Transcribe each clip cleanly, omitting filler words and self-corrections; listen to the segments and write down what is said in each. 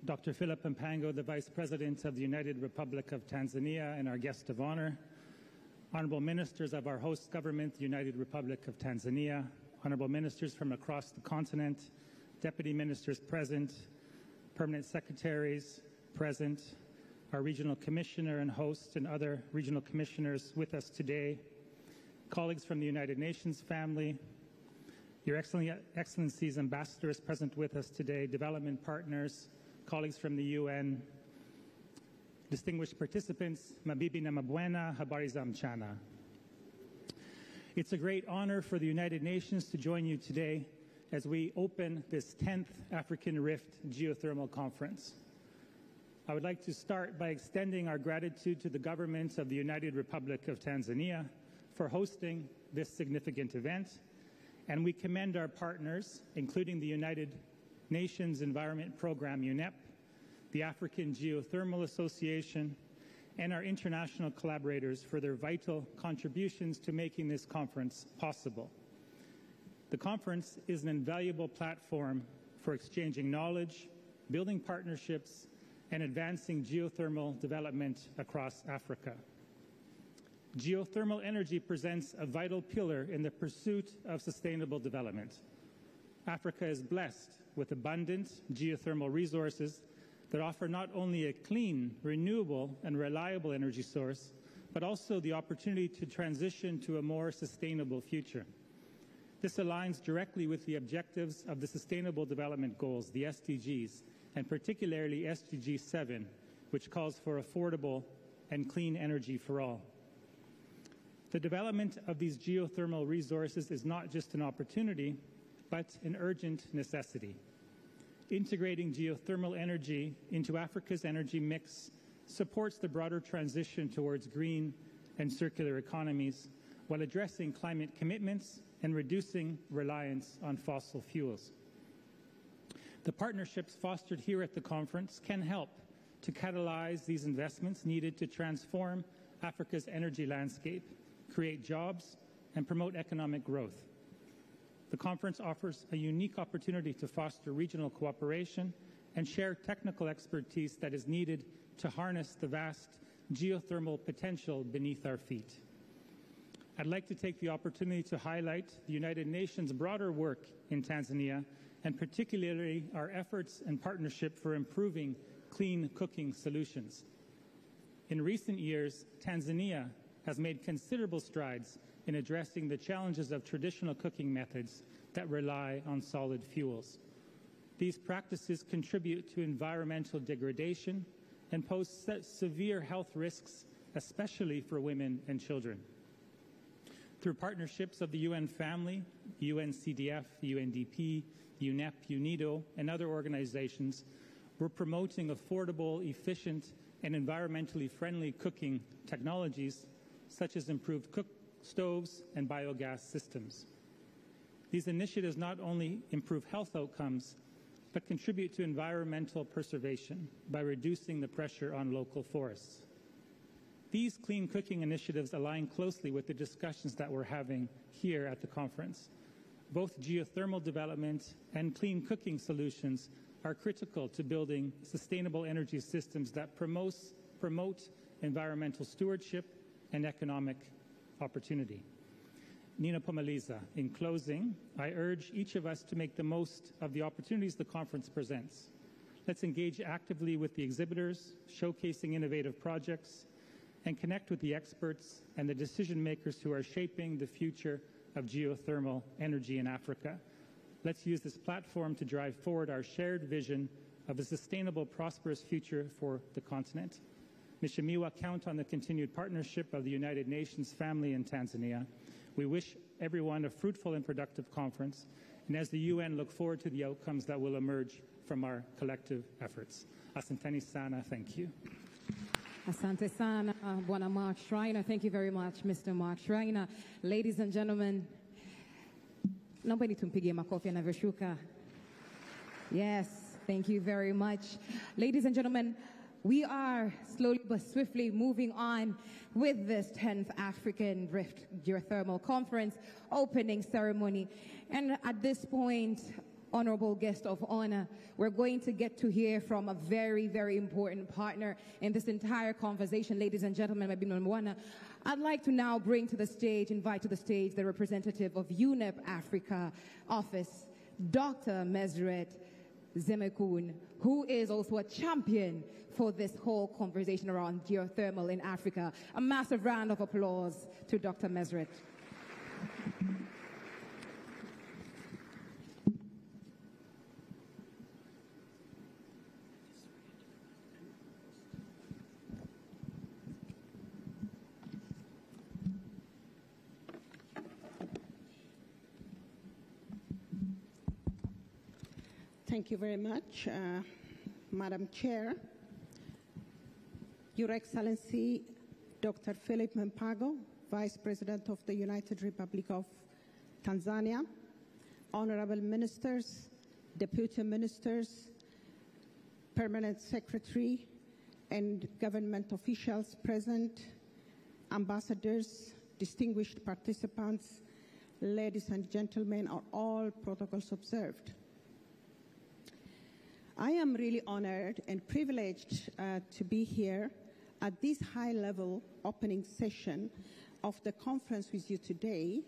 Dr. Philip Mpango, the Vice President of the United Republic of Tanzania and our guest of honor, Honorable Ministers of our host government, the United Republic of Tanzania, Honorable Ministers from across the continent, Deputy Ministers present, Permanent Secretaries present, our Regional Commissioner and host and other Regional Commissioners with us today, colleagues from the United Nations family, Your Excellencies Ambassadors present with us today, development partners, colleagues from the UN, distinguished participants, Mabibi na Mabwana, habari za mchana. It's a great honor for the United Nations to join you today as we open this 10th African Rift Geothermal Conference. I would like to start by extending our gratitude to the government of the United Republic of Tanzania for hosting this significant event, and we commend our partners, including the United Nations Environment Program, UNEP, the African Geothermal Association, and our international collaborators for their vital contributions to making this conference possible. The conference is an invaluable platform for exchanging knowledge, building partnerships, and advancing geothermal development across Africa. Geothermal energy presents a vital pillar in the pursuit of sustainable development. Africa is blessed with abundant geothermal resources that offer not only a clean, renewable, and reliable energy source, but also the opportunity to transition to a more sustainable future. This aligns directly with the objectives of the Sustainable Development Goals, the SDGs, and particularly SDG 7, which calls for affordable and clean energy for all. The development of these geothermal resources is not just an opportunity, but an urgent necessity. Integrating geothermal energy into Africa's energy mix supports the broader transition towards green and circular economies while addressing climate commitments and reducing reliance on fossil fuels. The partnerships fostered here at the conference can help to catalyze these investments needed to transform Africa's energy landscape, create jobs, and promote economic growth. The conference offers a unique opportunity to foster regional cooperation and share technical expertise that is needed to harness the vast geothermal potential beneath our feet. I'd like to take the opportunity to highlight the United Nations' broader work in Tanzania, and particularly our efforts and partnership for improving clean cooking solutions. In recent years, Tanzania has made considerable strides in addressing the challenges of traditional cooking methods that rely on solid fuels. These practices contribute to environmental degradation and pose severe health risks, especially for women and children. Through partnerships of the UN family, UNCDF, UNDP, UNEP, UNIDO, and other organizations, we're promoting affordable, efficient, and environmentally friendly cooking technologies such as improved stoves and biogas systems. These initiatives not only improve health outcomes, but contribute to environmental preservation by reducing the pressure on local forests. These clean cooking initiatives align closely with the discussions that we're having here at the conference. Both geothermal development and clean cooking solutions are critical to building sustainable energy systems that promote environmental stewardship and economic opportunity. Nina Pomaliza, in closing, I urge each of us to make the most of the opportunities the conference presents. Let's engage actively with the exhibitors, showcasing innovative projects, and connect with the experts and the decision makers who are shaping the future of geothermal energy in Africa. Let's use this platform to drive forward our shared vision of a sustainable, prosperous future for the continent. Mheshimiwa, count on the continued partnership of the United Nations family in Tanzania. We wish everyone a fruitful and productive conference, and as the UN, look forward to the outcomes that will emerge from our collective efforts. Asanteni sana, thank you. Asante sana, Bwana Mark Schreiner. Thank you very much, Mr. Mark Schreiner. Ladies and gentlemen, naomba nitumpigie makofi anavyoshuka. Yes, thank you very much. Ladies and gentlemen, we are slowly but swiftly moving on with this 10th African Rift Geothermal Conference opening ceremony. And at this point, honorable guest of honor, we're going to get to hear from a very, very important partner in this entire conversation. Ladies and gentlemen, I'd like to now bring to the stage, invite to the stage the representative of UNEP Africa office, Dr. Mesret Zemekoun, who is also a champion for this whole conversation around geothermal in Africa. A massive round of applause to Dr. Mesret. Thank you very much, Madam Chair. Your Excellency, Dr. Philip Mpago, Vice President of the United Republic of Tanzania, Honorable Ministers, Deputy Ministers, Permanent Secretary, and government officials present, ambassadors, distinguished participants, ladies and gentlemen, are all protocols observed. I am really honored and privileged to be here at this high-level opening session of the conference with you today,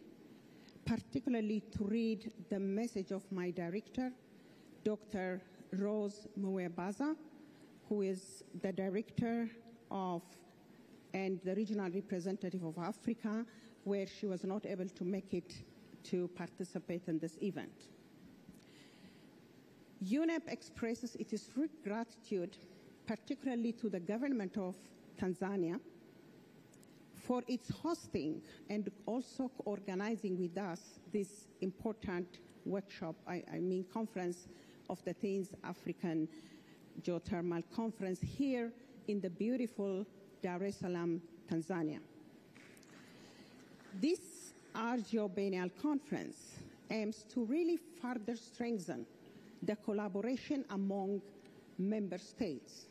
particularly to read the message of my director, Dr. Rose Muwebaza, who is the director of and the regional representative of Africa, where she was not able to make it to participate in this event. UNEP expresses its gratitude, particularly to the government of Tanzania, for its hosting and also organizing with us this important workshop, conference of the 10th African Geothermal Conference here in the beautiful Dar es Salaam, Tanzania. This ARGeo Biennial Conference aims to really further strengthen the collaboration among member states.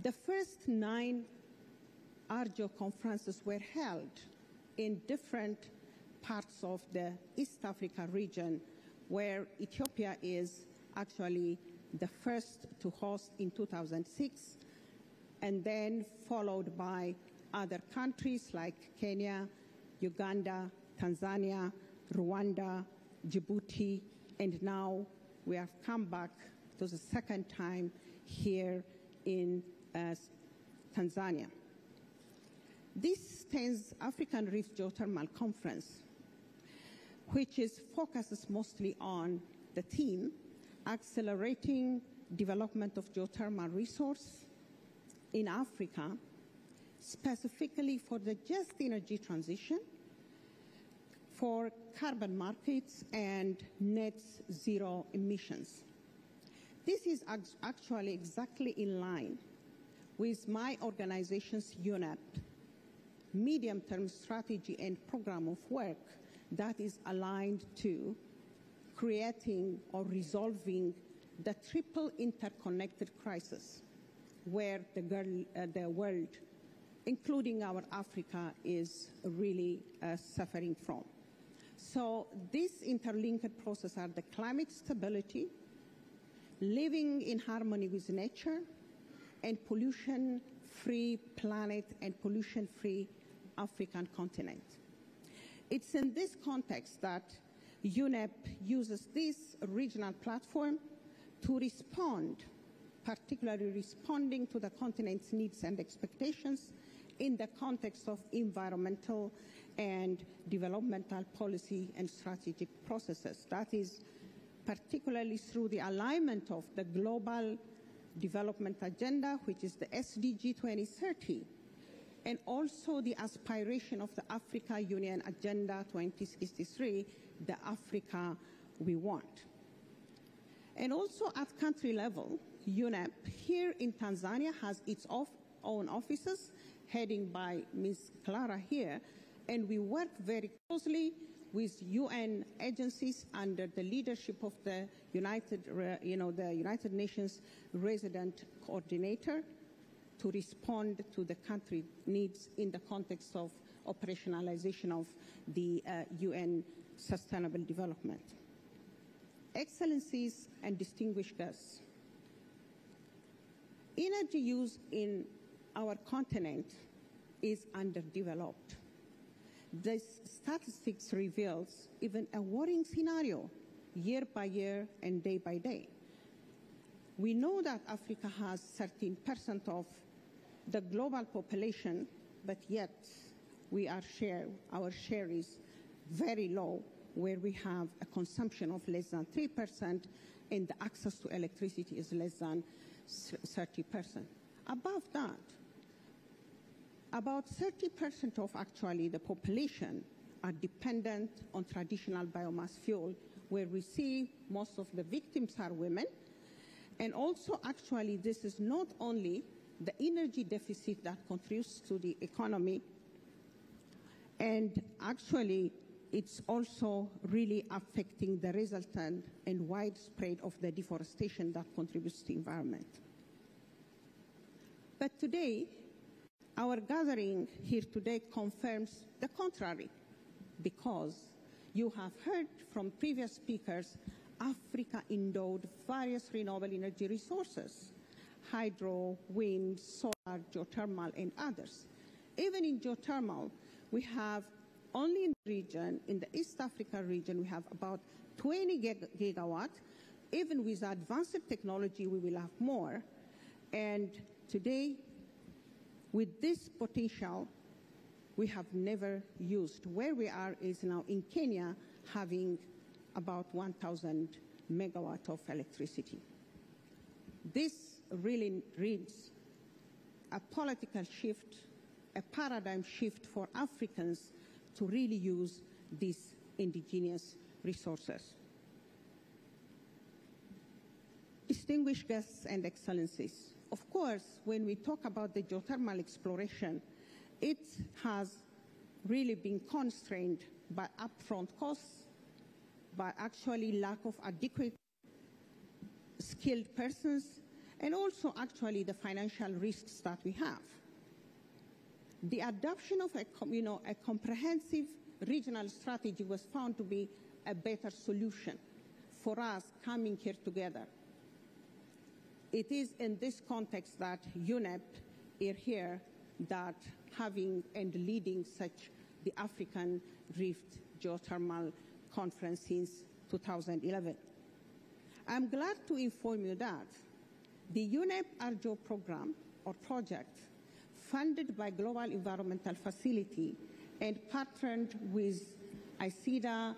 The first 9 ARGeo conferences were held in different parts of the East Africa region, where Ethiopia is actually the first to host in 2006, and then followed by other countries like Kenya, Uganda, Tanzania, Rwanda, Djibouti, and now we have come back to the second time here in Tanzania. This 10th African Rift Geothermal Conference, which focuses mostly on the theme, accelerating development of geothermal resource in Africa, specifically for the just energy transition, for carbon markets and net zero emissions. This is actually exactly in line with my organization's UNEP medium-term strategy and program of work that is aligned to creating or resolving the triple interconnected crisis where the world, including our Africa, is really suffering from. So these interlinked processes are the climate stability, living in harmony with nature, and pollution-free planet and pollution-free African continent. It's in this context that UNEP uses this regional platform to respond, particularly responding to the continent's needs and expectations in the context of environmental and developmental policy and strategic processes. That is particularly through the alignment of the global development agenda, which is the SDG 2030, and also the aspiration of the Africa Union Agenda 2063, the Africa we want. And also at country level, UNEP here in Tanzania has its own offices, heading by Ms. Clara here, and we work very closely with UN agencies under the leadership of the United Nations Resident Coordinator to respond to the country needs in the context of operationalization of the UN Sustainable Development. Excellencies and distinguished guests, energy use in our continent is underdeveloped. The statistics reveals even a worrying scenario year by year and day by day. We know that Africa has 13% of the global population, but yet our share is very low, where we have a consumption of less than 3% and the access to electricity is less than 30%. Above that, about 30% of actually the population are dependent on traditional biomass fuel, where we see most of the victims are women. And also actually this is not only the energy deficit that contributes to the economy, and actually it's also really affecting the resultant and widespread of the deforestation that contributes to the environment. But today, our gathering here today confirms the contrary, because you have heard from previous speakers, Africa endowed various renewable energy resources, hydro, wind, solar, geothermal, and others. Even in geothermal, we have only in the region, in the East Africa region, we have about 20 gigawatt. Even with advanced technology, we will have more. And today, with this potential, we have never used. Where we are is now in Kenya, having about 1,000 megawatt of electricity. This really needs a political shift, a paradigm shift for Africans to really use these indigenous resources. Distinguished guests and excellencies, of course, when we talk about the geothermal exploration, it has really been constrained by upfront costs, by actually lack of adequate skilled persons, and also actually the financial risks that we have. The adoption of a comprehensive regional strategy was found to be a better solution for us coming here together. It is in this context that UNEP is here, that having and leading such the African Rift Geothermal Conference since 2011. I'm glad to inform you that the UNEP ARGeo program or project, funded by Global Environmental Facility and partnered with ICIDA,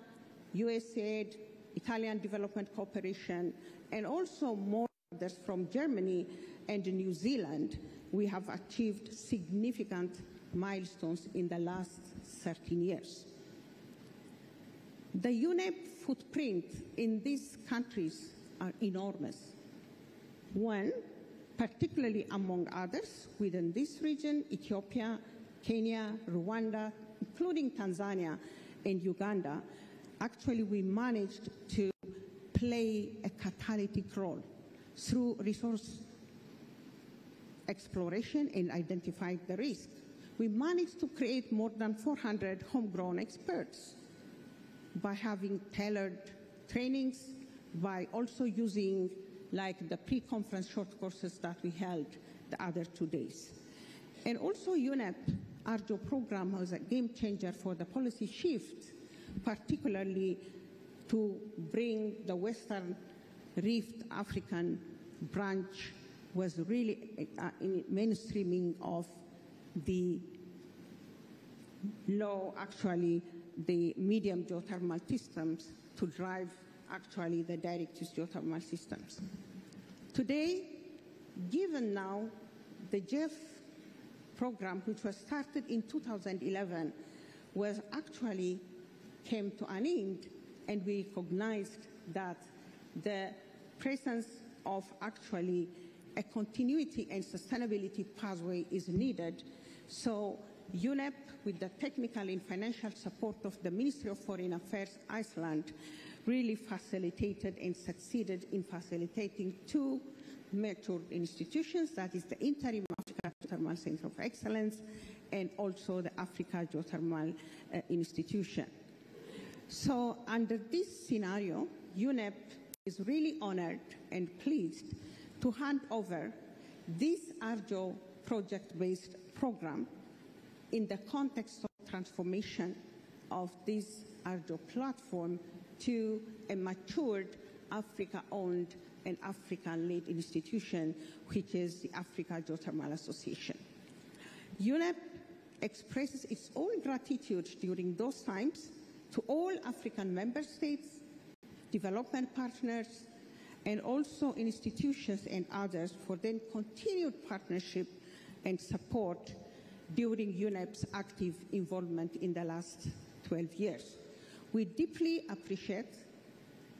USAID, Italian Development Cooperation, and also more others from Germany and New Zealand, we have achieved significant milestones in the last 13 years. The UNEP footprint in these countries are enormous. One, particularly among others within this region, Ethiopia, Kenya, Rwanda, including Tanzania and Uganda, actually we managed to play a catalytic role through resource exploration and identify the risk. We managed to create more than 400 homegrown experts by having tailored trainings, by also using like the pre-conference short courses that we held the other 2 days. And also UNEP ARGeo program was a game changer for the policy shift, particularly to bring the Western Rift African branch was really in mainstreaming of the low, actually the medium geothermal systems to drive actually the direct use geothermal systems. Today, given now the GEF program, which was started in 2011, was actually came to an end, and we recognized that the presence of actually a continuity and sustainability pathway is needed. So UNEP, with the technical and financial support of the Ministry of Foreign Affairs Iceland, really facilitated and succeeded in facilitating 2 mature institutions, that is the Interim Africa Geothermal Center of Excellence and also the Africa Geothermal Institution. So under this scenario, UNEP is really honored and pleased to hand over this ARGeo project-based program in the context of transformation of this ARGeo platform to a matured Africa-owned and African-led institution, which is the Africa Geothermal Association. UNEP expresses its own gratitude during those times to all African member states, development partners, and also institutions and others for their continued partnership and support during UNEP's active involvement in the last 12 years. We deeply appreciate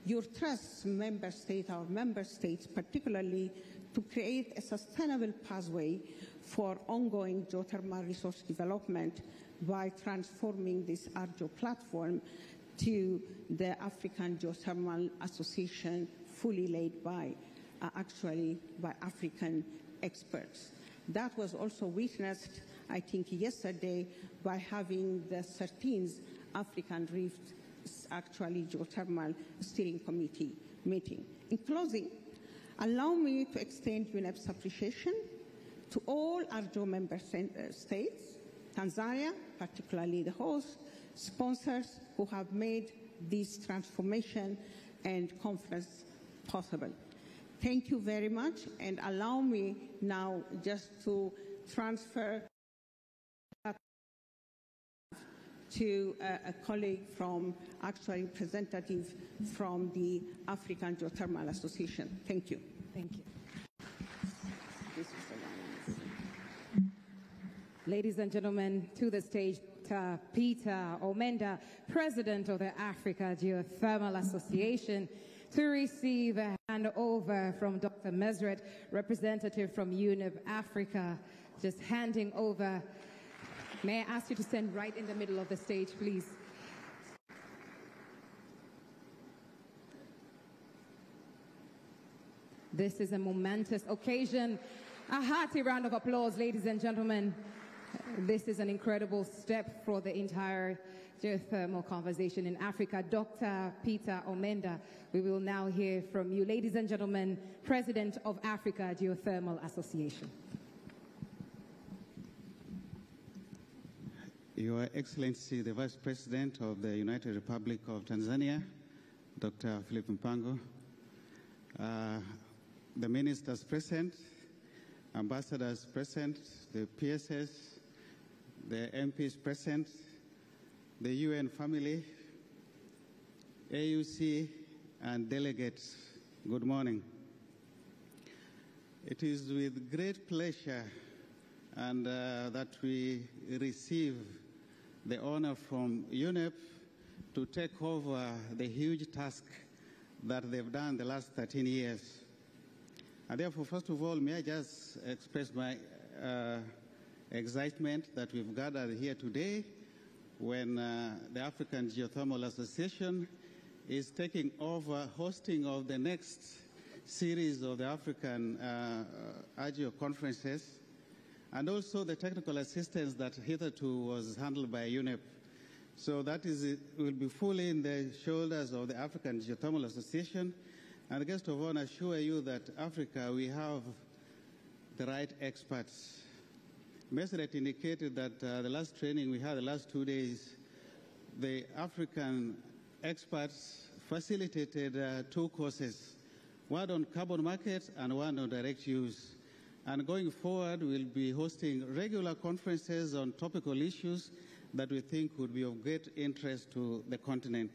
your trust, our member states, particularly to create a sustainable pathway for ongoing geothermal resource development by transforming this ARGeo platform to the African Geothermal Association, fully led by, by African experts. That was also witnessed, I think, yesterday by having the 13th African Rift Geothermal Steering Committee meeting. In closing, allow me to extend UNEP's appreciation to all ARGeo member states, Tanzania, particularly the host, sponsors who have made this transformation and conference possible. Thank you very much, and allow me now just to transfer to a colleague from, representative from the African Geothermal Association. Thank you. Thank you. Ladies and gentlemen, to the stage, Peter Omenda, President of the Africa Geothermal Association, to receive a handover from Dr. Mesret, representative from UNEP Africa, just handing over. May I ask you to stand right in the middle of the stage, please? This is a momentous occasion. A hearty round of applause, ladies and gentlemen. This is an incredible step for the entire geothermal conversation in Africa. Dr. Peter Omenda, we will now hear from you. Ladies and gentlemen, President of Africa Geothermal Association. Your Excellency, the Vice President of the United Republic of Tanzania, Dr. Philip Mpango, the ministers present, ambassadors present, the PSS, the MPs present, the UN family, AUC, and delegates, good morning. It is with great pleasure and that we receive the honor from UNEP to take over the huge task that they've done the last 13 years. And therefore, first of all, may I just express my excitement that we've gathered here today when the African Geothermal Association is taking over hosting of the next series of the African ARGeo conferences, and also the technical assistance that hitherto was handled by UNEP. So that will be fully in the shoulders of the African Geothermal Association. And guest of honor, assure you that Africa, we have the right experts. Mesret indicated that the last training we had the last 2 days, the African experts facilitated 2 courses, one on carbon markets and one on direct use. And going forward, we'll be hosting regular conferences on topical issues that we think would be of great interest to the continent.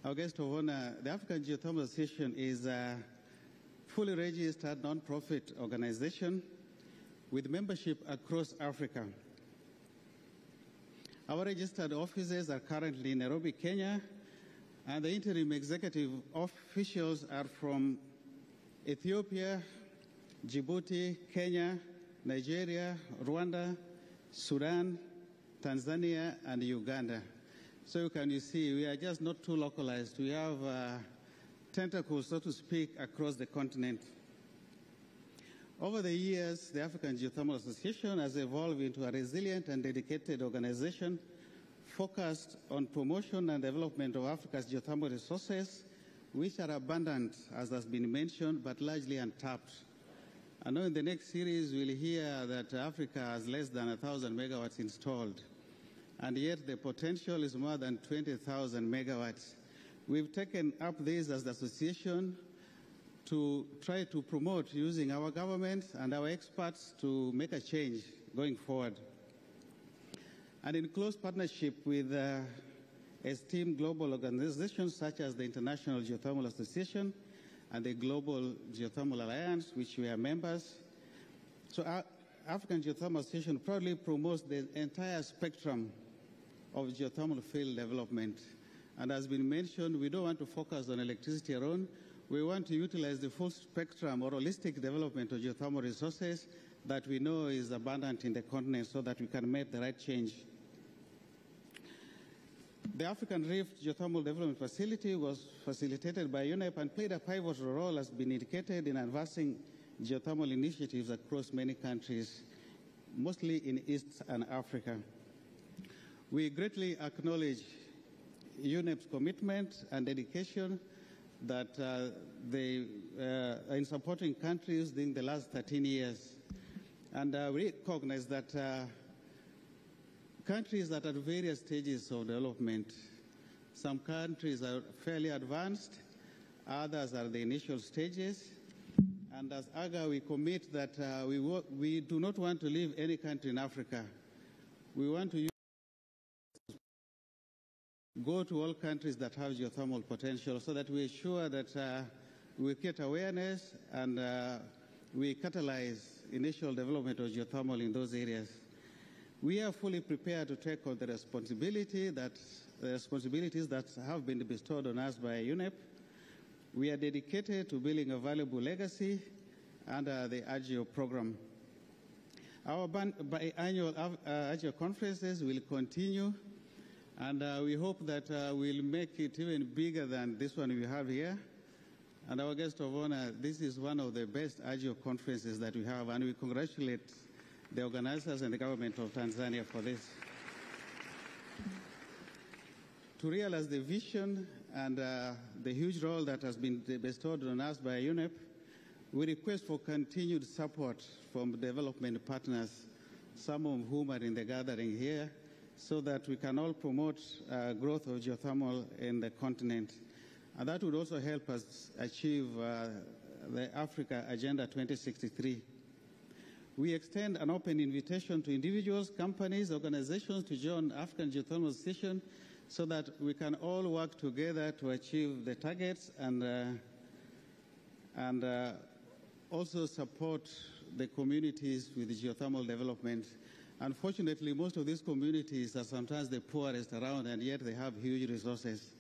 Our guest of honor, the African Geothermal Association is a fully registered non-profit organization with membership across Africa. Our registered offices are currently in Nairobi, Kenya, and the interim executive officials are from Ethiopia, Djibouti, Kenya, Nigeria, Rwanda, Sudan, Tanzania, and Uganda. So you see, we are just not too localized. We have tentacles, so to speak, across the continent. Over the years, the African Geothermal Association has evolved into a resilient and dedicated organization focused on promotion and development of Africa's geothermal resources which are abundant, as has been mentioned, but largely untapped. I know in the next series we'll hear that Africa has less than 1,000 megawatts installed, and yet the potential is more than 20,000 megawatts. We've taken up this as the association to try to promote using our government and our experts to make a change going forward. And in close partnership with esteemed global organizations such as the International Geothermal Association and the Global Geothermal Alliance, which we are members. So our African Geothermal Association proudly promotes the entire spectrum of geothermal field development. And as been mentioned, we don't want to focus on electricity alone. We want to utilize the full spectrum or holistic development of geothermal resources that we know is abundant in the continent so that we can make the right change. The African Rift Geothermal Development Facility was facilitated by UNEP and played a pivotal role, as been indicated, in advancing geothermal initiatives across many countries, mostly in East and Africa. We greatly acknowledge UNEP's commitment and dedication that in supporting countries during the last 13 years. And we recognize that countries that are at various stages of development. Some countries are fairly advanced, others are the initial stages. And as ARGeo, we commit that we do not want to leave any country in Africa. We want to go to all countries that have geothermal potential so that we ensure that we create awareness and we catalyze initial development of geothermal in those areas. We are fully prepared to take on the responsibilities that have been bestowed on us by UNEP. We are dedicated to building a valuable legacy under the ARGeo program. Our biannual ARGeo conferences will continue, and we hope that we'll make it even bigger than this one we have here. And our guest of honor, this is one of the best ARGeo conferences that we have, and we congratulate the organizers and the government of Tanzania for this. To realize the vision and the huge role that has been bestowed on us by UNEP, we request for continued support from development partners, some of whom are in the gathering here, so that we can all promote growth of geothermal in the continent. And that would also help us achieve the Africa Agenda 2063. We extend an open invitation to individuals, companies, organizations to join African Geothermal Association so that we can all work together to achieve the targets and also support the communities with geothermal development. Unfortunately, most of these communities are sometimes the poorest around, and yet they have huge resources.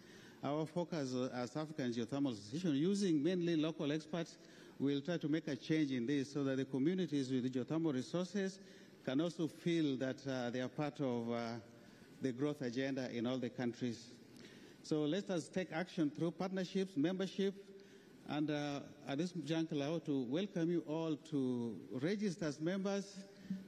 Our focus as African Geothermal Association, using mainly local experts, will try to make a change in this so that the communities with geothermal resources can also feel that they are part of the growth agenda in all the countries. So let us take action through partnerships, membership, and at this juncture, I want to welcome you all to register as members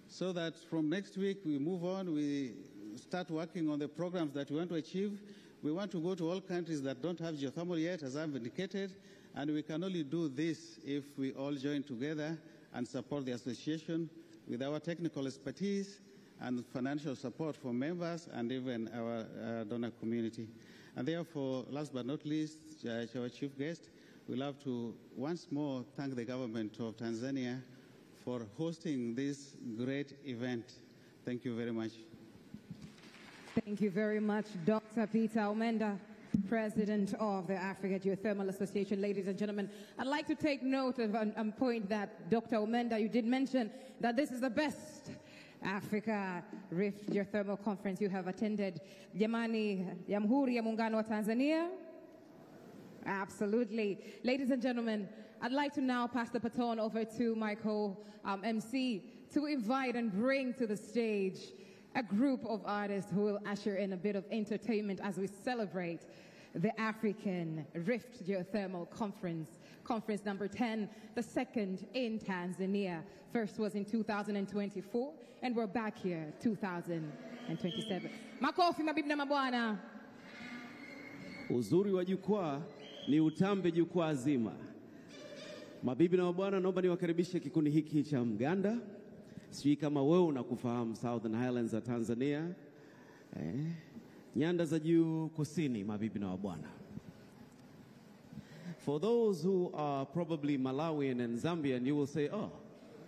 so that from next week we move on, we start working on the programs that we want to achieve. We want to go to all countries that don't have geothermal yet, as I've indicated, and we can only do this if we all join together and support the association with our technical expertise and financial support for members and even our donor community. And therefore, last but not least, our chief guest, we'd love to once more thank the government of Tanzania for hosting this great event. Thank you very much. Thank you very much, Dr. Peter Omenda, President of the Africa Geothermal Association. Ladies and gentlemen, I'd like to take note of a point that Dr. Omenda, you did mention that this is the best Africa Rift Geothermal Conference you have attended. Jamani, Jamhuri ya Muungano wa Tanzania? Absolutely. Ladies and gentlemen, I'd like to now pass the baton over to my co-MC to invite and bring to the stage a group of artists who will usher in a bit of entertainment as we celebrate the African Rift Geothermal Conference, Conference number 10, the second in Tanzania. First was in 2024, and we're back here, 2027. Makofi mabibi na mabwana. Uzuri wa jukwaa ni utambe jukwaa zima. Mabibi na mabwana, naomba niwakaribishe kikundi hiki cha Mganda. Sijui kama wewe unakufahamu Southern Highlands za Tanzania. Nyanda za juu kusini, mabibi na mabwana. For those who are probably Malawian and Zambian, you will say, oh,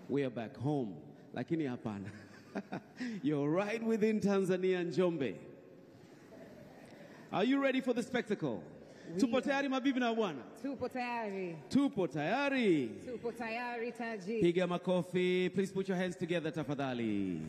we are back home. Lakini hapana. You're right within Tanzania and Njombe. Are you ready for the spectacle? Tupo tayari mabibi na bwana? Tupo tayari. Tupo tayari. Tupo tayari Taji. Piga makofi. Please put your hands together tafadhali.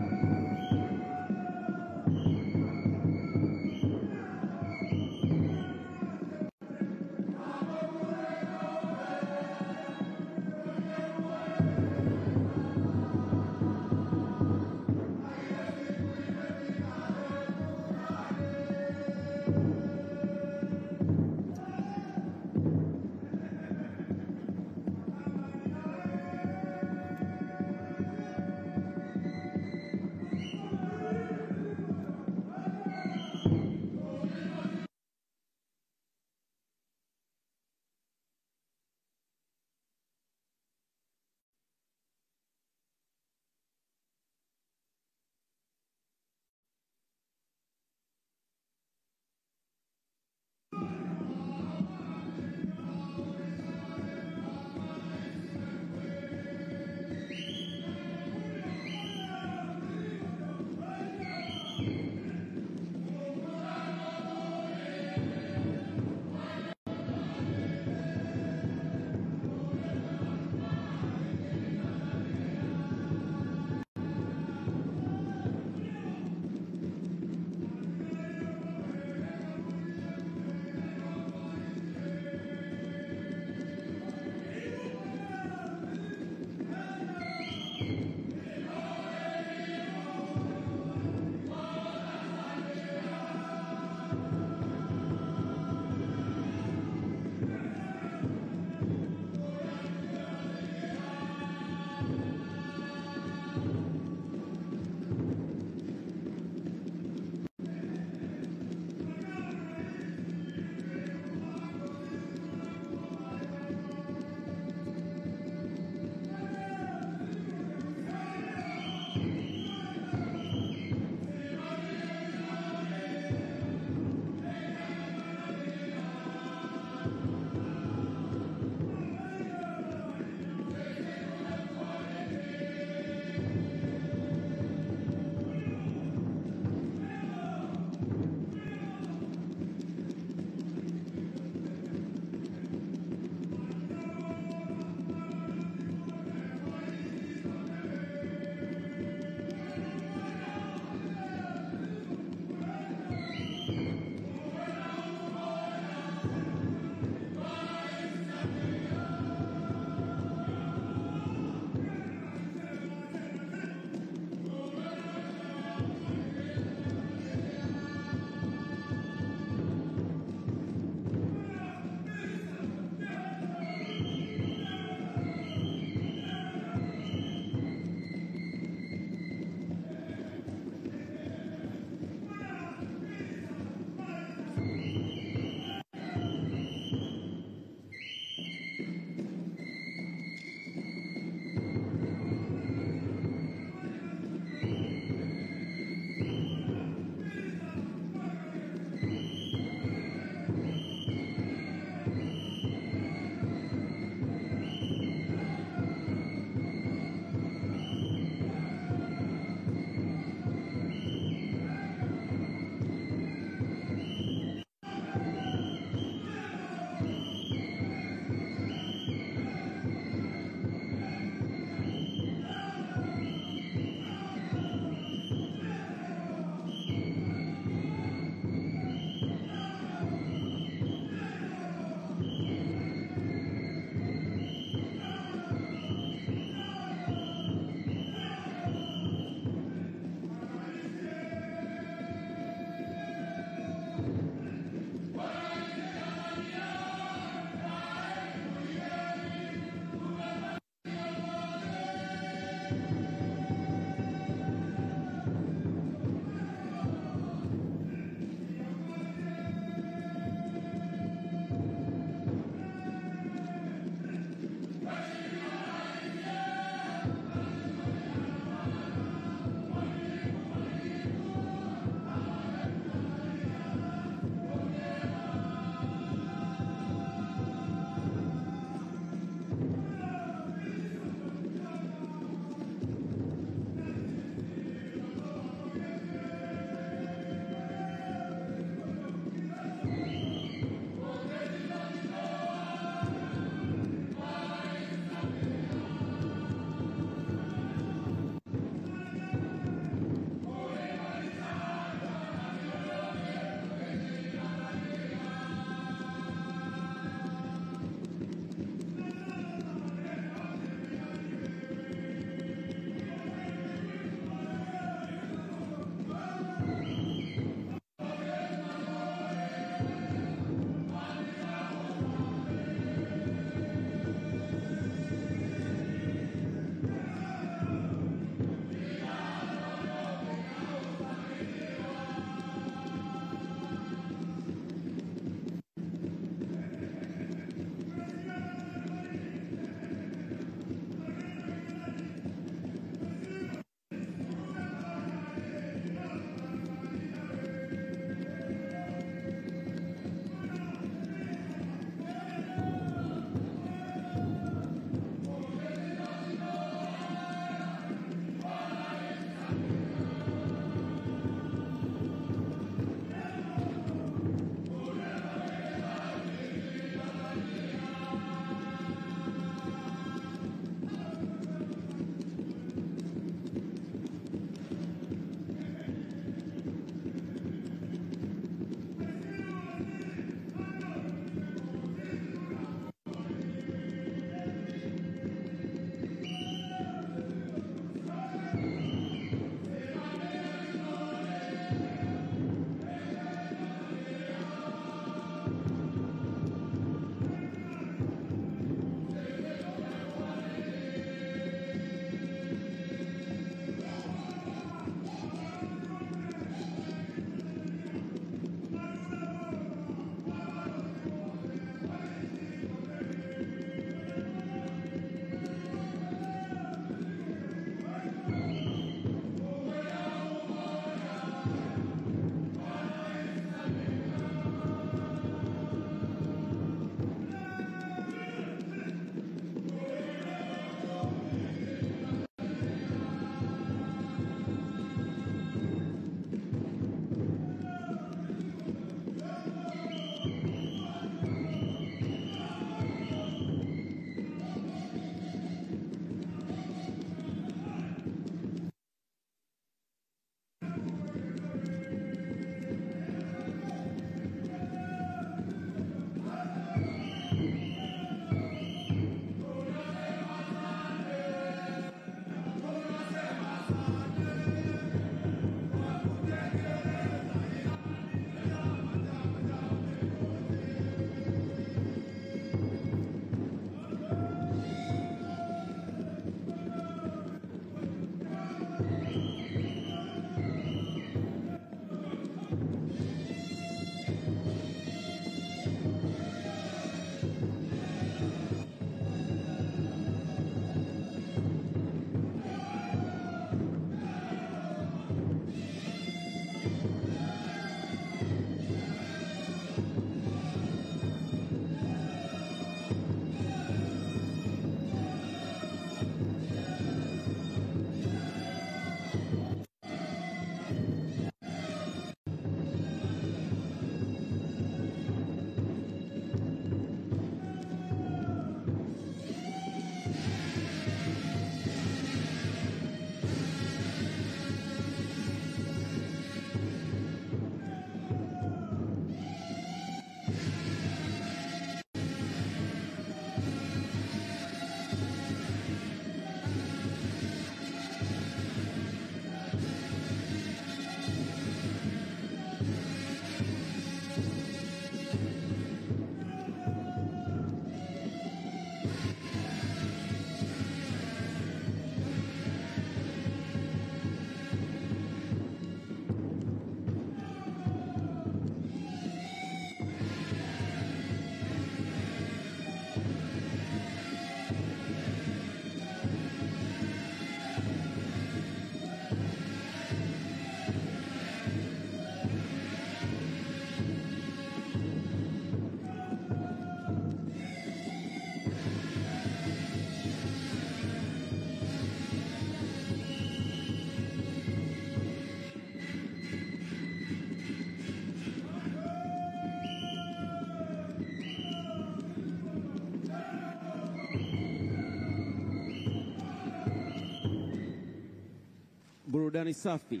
burudani safi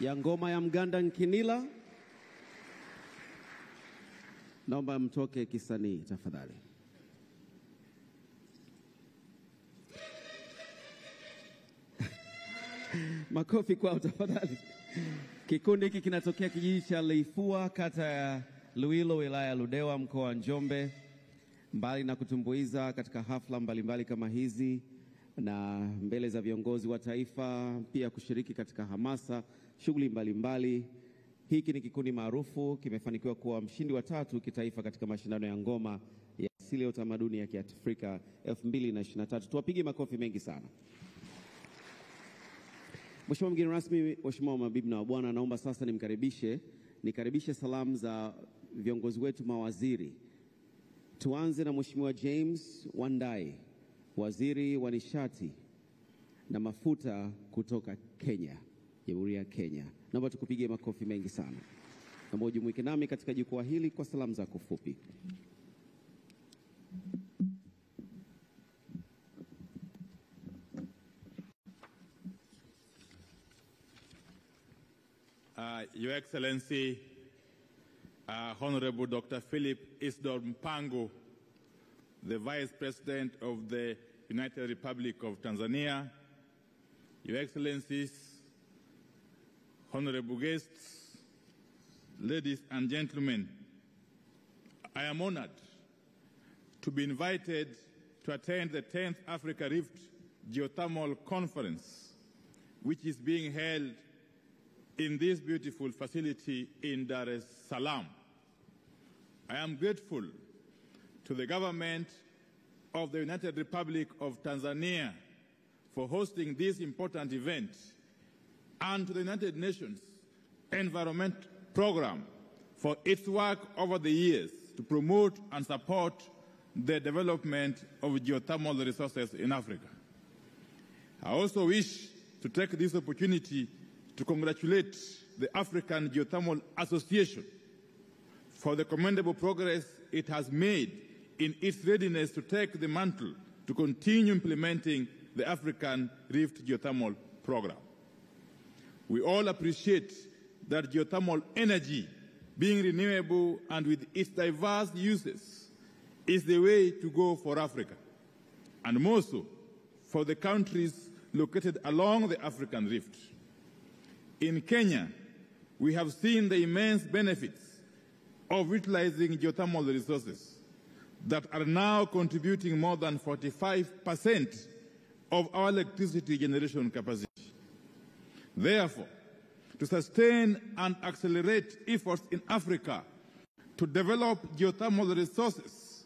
ya ngoma ya mganda Nkinila. Naomba mtoke kisanii tafadhali. Makofi kwao tafadhali. Kikundi hiki kinatokea kijiji cha Leifua, kata ya Luilo, wilaya ya Ludewa, mkoa wa Njombe. Mbali na kutumbuiza katika hafla mbalimbali kama hizi na mbele za viongozi wa taifa, pia kushiriki katika hamasa, shughuli mbalimbali, hiki ni kikundi maarufu, kimefanikiwa kuwa mshindi wa 3 kitaifa katika mashindano ya ngoma ya asili ya utamaduni ya Kiafrika 2023. Tuwapige makofi mengi sana. Mheshimiwa mgeni rasmi, Mheshimiwa mabibi na mabwana, naomba sasa nikaribishe salamu za viongozi wetu mawaziri. Tuanze na Mheshimiwa James Wandai, waziri wa nishati na mafuta kutoka Kenya, Jamhuri ya Kenya. Naomba tukupige makofi mengi sana. Naomba ujumuike nami katika jukwaa hili kwa salamu zako fupi. Your Excellency, Honorable Dr. Philip Isdor Mpango, the Vice President of the United Republic of Tanzania, Your Excellencies, honorable guests, ladies and gentlemen, I am honored to be invited to attend the 10th Africa Rift Geothermal Conference, which is being held in this beautiful facility in Dar es Salaam. I am grateful to the government of the United Republic of Tanzania for hosting this important event, and to the United Nations Environment Program for its work over the years to promote and support the development of geothermal resources in Africa. I also wish to take this opportunity to congratulate the African Geothermal Association for the commendable progress it has made in its readiness to take the mantle to continue implementing the African Rift Geothermal Program. We all appreciate that geothermal energy, being renewable and with its diverse uses, is the way to go for Africa, and more so for the countries located along the African Rift. In Kenya, we have seen the immense benefits of utilizing geothermal resources that are now contributing more than 45% of our electricity generation capacity. Therefore, to sustain and accelerate efforts in Africa to develop geothermal resources,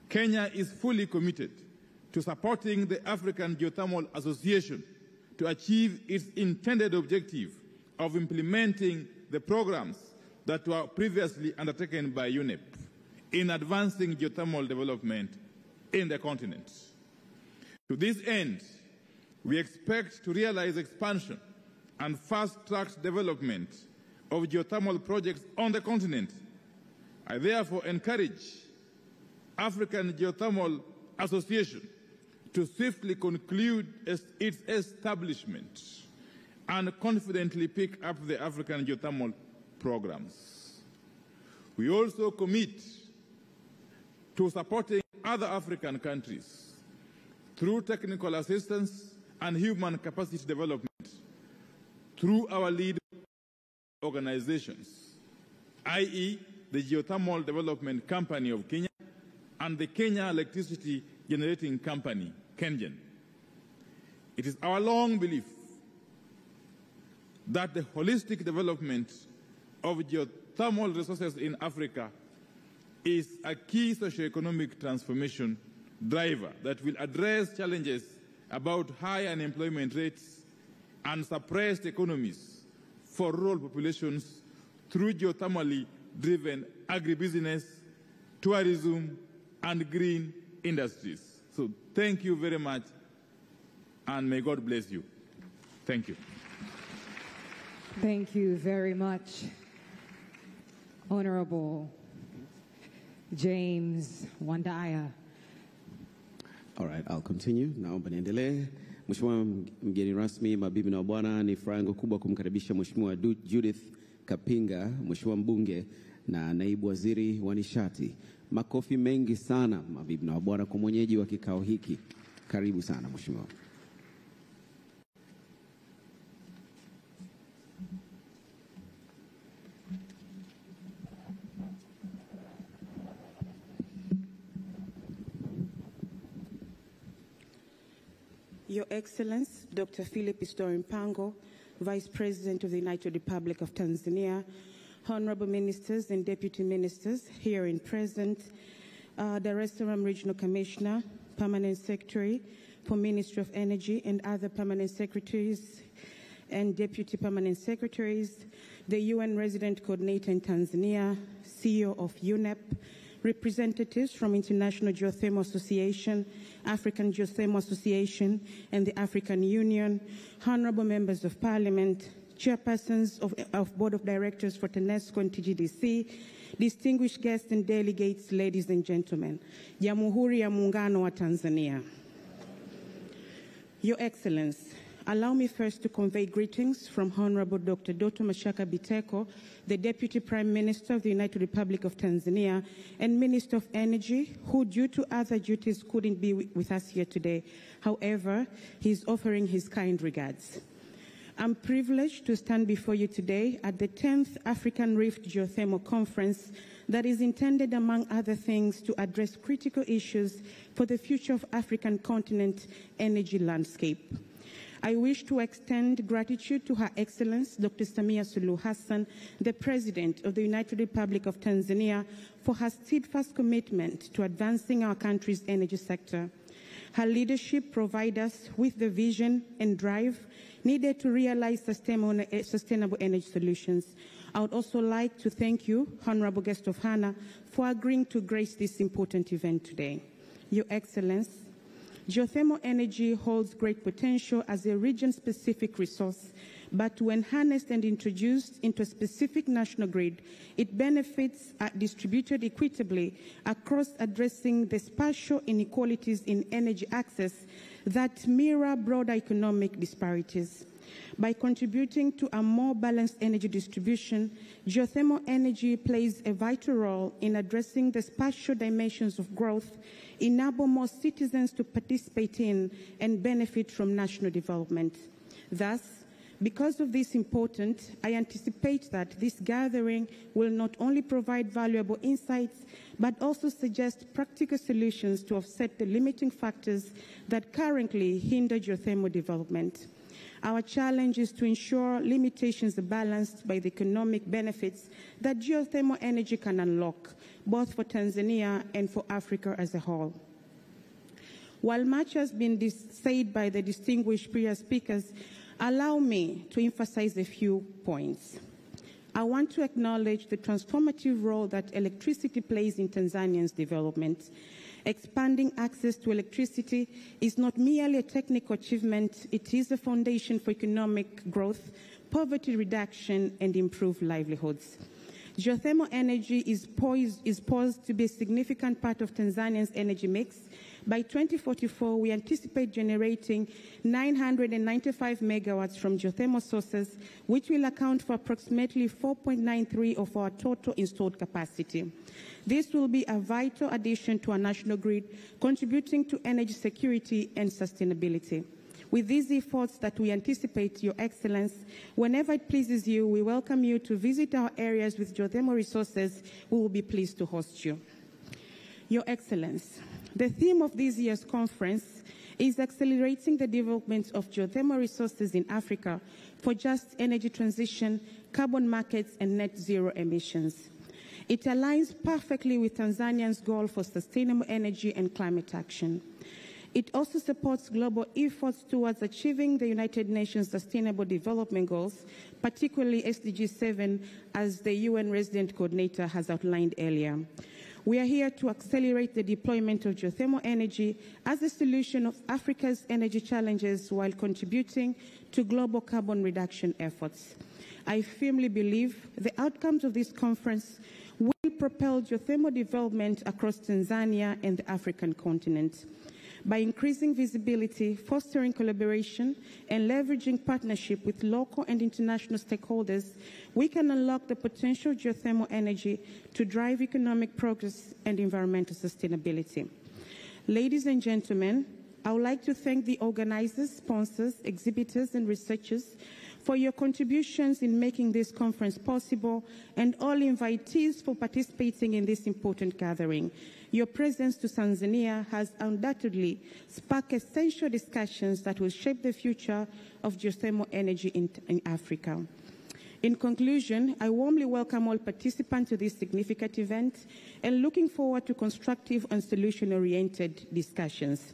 Kenya is fully committed to supporting the African Geothermal Association to achieve its intended objective of implementing the programs that were previously undertaken by UNEP in advancing geothermal development in the continent. To this end, we expect to realize expansion and fast-track development of geothermal projects on the continent. I therefore encourage African Geothermal Association to swiftly conclude its establishment and confidently pick up the African geothermal programs. We also commit to supporting other African countries through technical assistance and human capacity development through our lead organizations, i.e. the Geothermal Development Company of Kenya and the Kenya Electricity Generating Company, KENGEN. It is our long belief that the holistic development of geothermal resources in Africa is a key socioeconomic transformation driver that will address challenges about high unemployment rates and suppressed economies for rural populations through geothermally driven agribusiness, tourism, and green industries. So thank you very much, and may God bless you. Thank you. Thank you very much, Honorable James Wandaya. All right, I'll continue. Naomba niendelee. Mheshimiwa mgeni rasmi, mabibi na bwana, ni furaha yangu kubwa kumkaribisha Mheshimiwa Judith Kapinga, Mheshimiwa mbunge na naibu waziri wa nishati. Makofi mengi sana mabibi na bwana kwa mwenyeji wa kikao hiki. Karibu sana Mheshimiwa. Your Excellency, Dr. Philip Isdor Mpango, Vice President of the United Republic of Tanzania, Honorable Ministers and Deputy Ministers here in present, Dar es Salaam Regional Commissioner, Permanent Secretary for Ministry of Energy and other Permanent Secretaries and Deputy Permanent Secretaries, the UN Resident Coordinator in Tanzania, CEO of UNEP, representatives from International Geothermal Association, African Geothermal Association, and the African Union, honorable members of Parliament, chairpersons of Board of Directors for TANESCO and TGDC, distinguished guests and delegates, ladies and gentlemen, Jamhuri ya Muungano wa Tanzania. Your Excellency, allow me first to convey greetings from Honorable Dr. Doto Mashaka Biteko, the Deputy Prime Minister of the United Republic of Tanzania and Minister of Energy, who due to other duties couldn't be with us here today. However, he's offering his kind regards. I'm privileged to stand before you today at the 10th African Rift Geothermal Conference that is intended, among other things, to address critical issues for the future of African continent energy landscape. I wish to extend gratitude to Her Excellency Dr. Samia Suluhu Hassan, the President of the United Republic of Tanzania, for her steadfast commitment to advancing our country's energy sector. Her leadership provides us with the vision and drive needed to realize sustainable energy solutions. I would also like to thank you, Honorable Guest of Honor, for agreeing to grace this important event today. Your Excellency, geothermal energy holds great potential as a region-specific resource, but when harnessed and introduced into a specific national grid, it benefits are distributed equitably across, addressing the spatial inequalities in energy access that mirror broader economic disparities. By contributing to a more balanced energy distribution, geothermal energy plays a vital role in addressing the spatial dimensions of growth, enable more citizens to participate in and benefit from national development. Thus, because of this importance, I anticipate that this gathering will not only provide valuable insights, but also suggest practical solutions to offset the limiting factors that currently hinder geothermal development. Our challenge is to ensure limitations are balanced by the economic benefits that geothermal energy can unlock, both for Tanzania and for Africa as a whole. While much has been said by the distinguished previous speakers, allow me to emphasize a few points. I want to acknowledge the transformative role that electricity plays in Tanzania's development. Expanding access to electricity is not merely a technical achievement, it is a foundation for economic growth, poverty reduction, and improved livelihoods. Geothermal energy is poised to be a significant part of Tanzania's energy mix. By 2044, we anticipate generating 995 megawatts from geothermal sources, which will account for approximately 4.93% of our total installed capacity. This will be a vital addition to our national grid, contributing to energy security and sustainability. With these efforts that we anticipate, Your Excellence, whenever it pleases you, we welcome you to visit our areas with geothermal resources. We will be pleased to host you. Your Excellence, the theme of this year's conference is accelerating the development of geothermal resources in Africa for just energy transition, carbon markets, and net zero emissions. It aligns perfectly with Tanzania's goal for sustainable energy and climate action. It also supports global efforts towards achieving the United Nations Sustainable Development Goals, particularly SDG 7, as the UN Resident Coordinator has outlined earlier. We are here to accelerate the deployment of geothermal energy as a solution of Africa's energy challenges while contributing to global carbon reduction efforts. I firmly believe the outcomes of this conference will propel geothermal development across Tanzania and the African continent. By increasing visibility, fostering collaboration, and leveraging partnership with local and international stakeholders, we can unlock the potential of geothermal energy to drive economic progress and environmental sustainability. Ladies and gentlemen, I would like to thank the organizers, sponsors, exhibitors, and researchers for your contributions in making this conference possible, and all invitees for participating in this important gathering. Your presence to Tanzania has undoubtedly sparked essential discussions that will shape the future of geothermal energy in Africa. In conclusion, I warmly welcome all participants to this significant event and looking forward to constructive and solution-oriented discussions.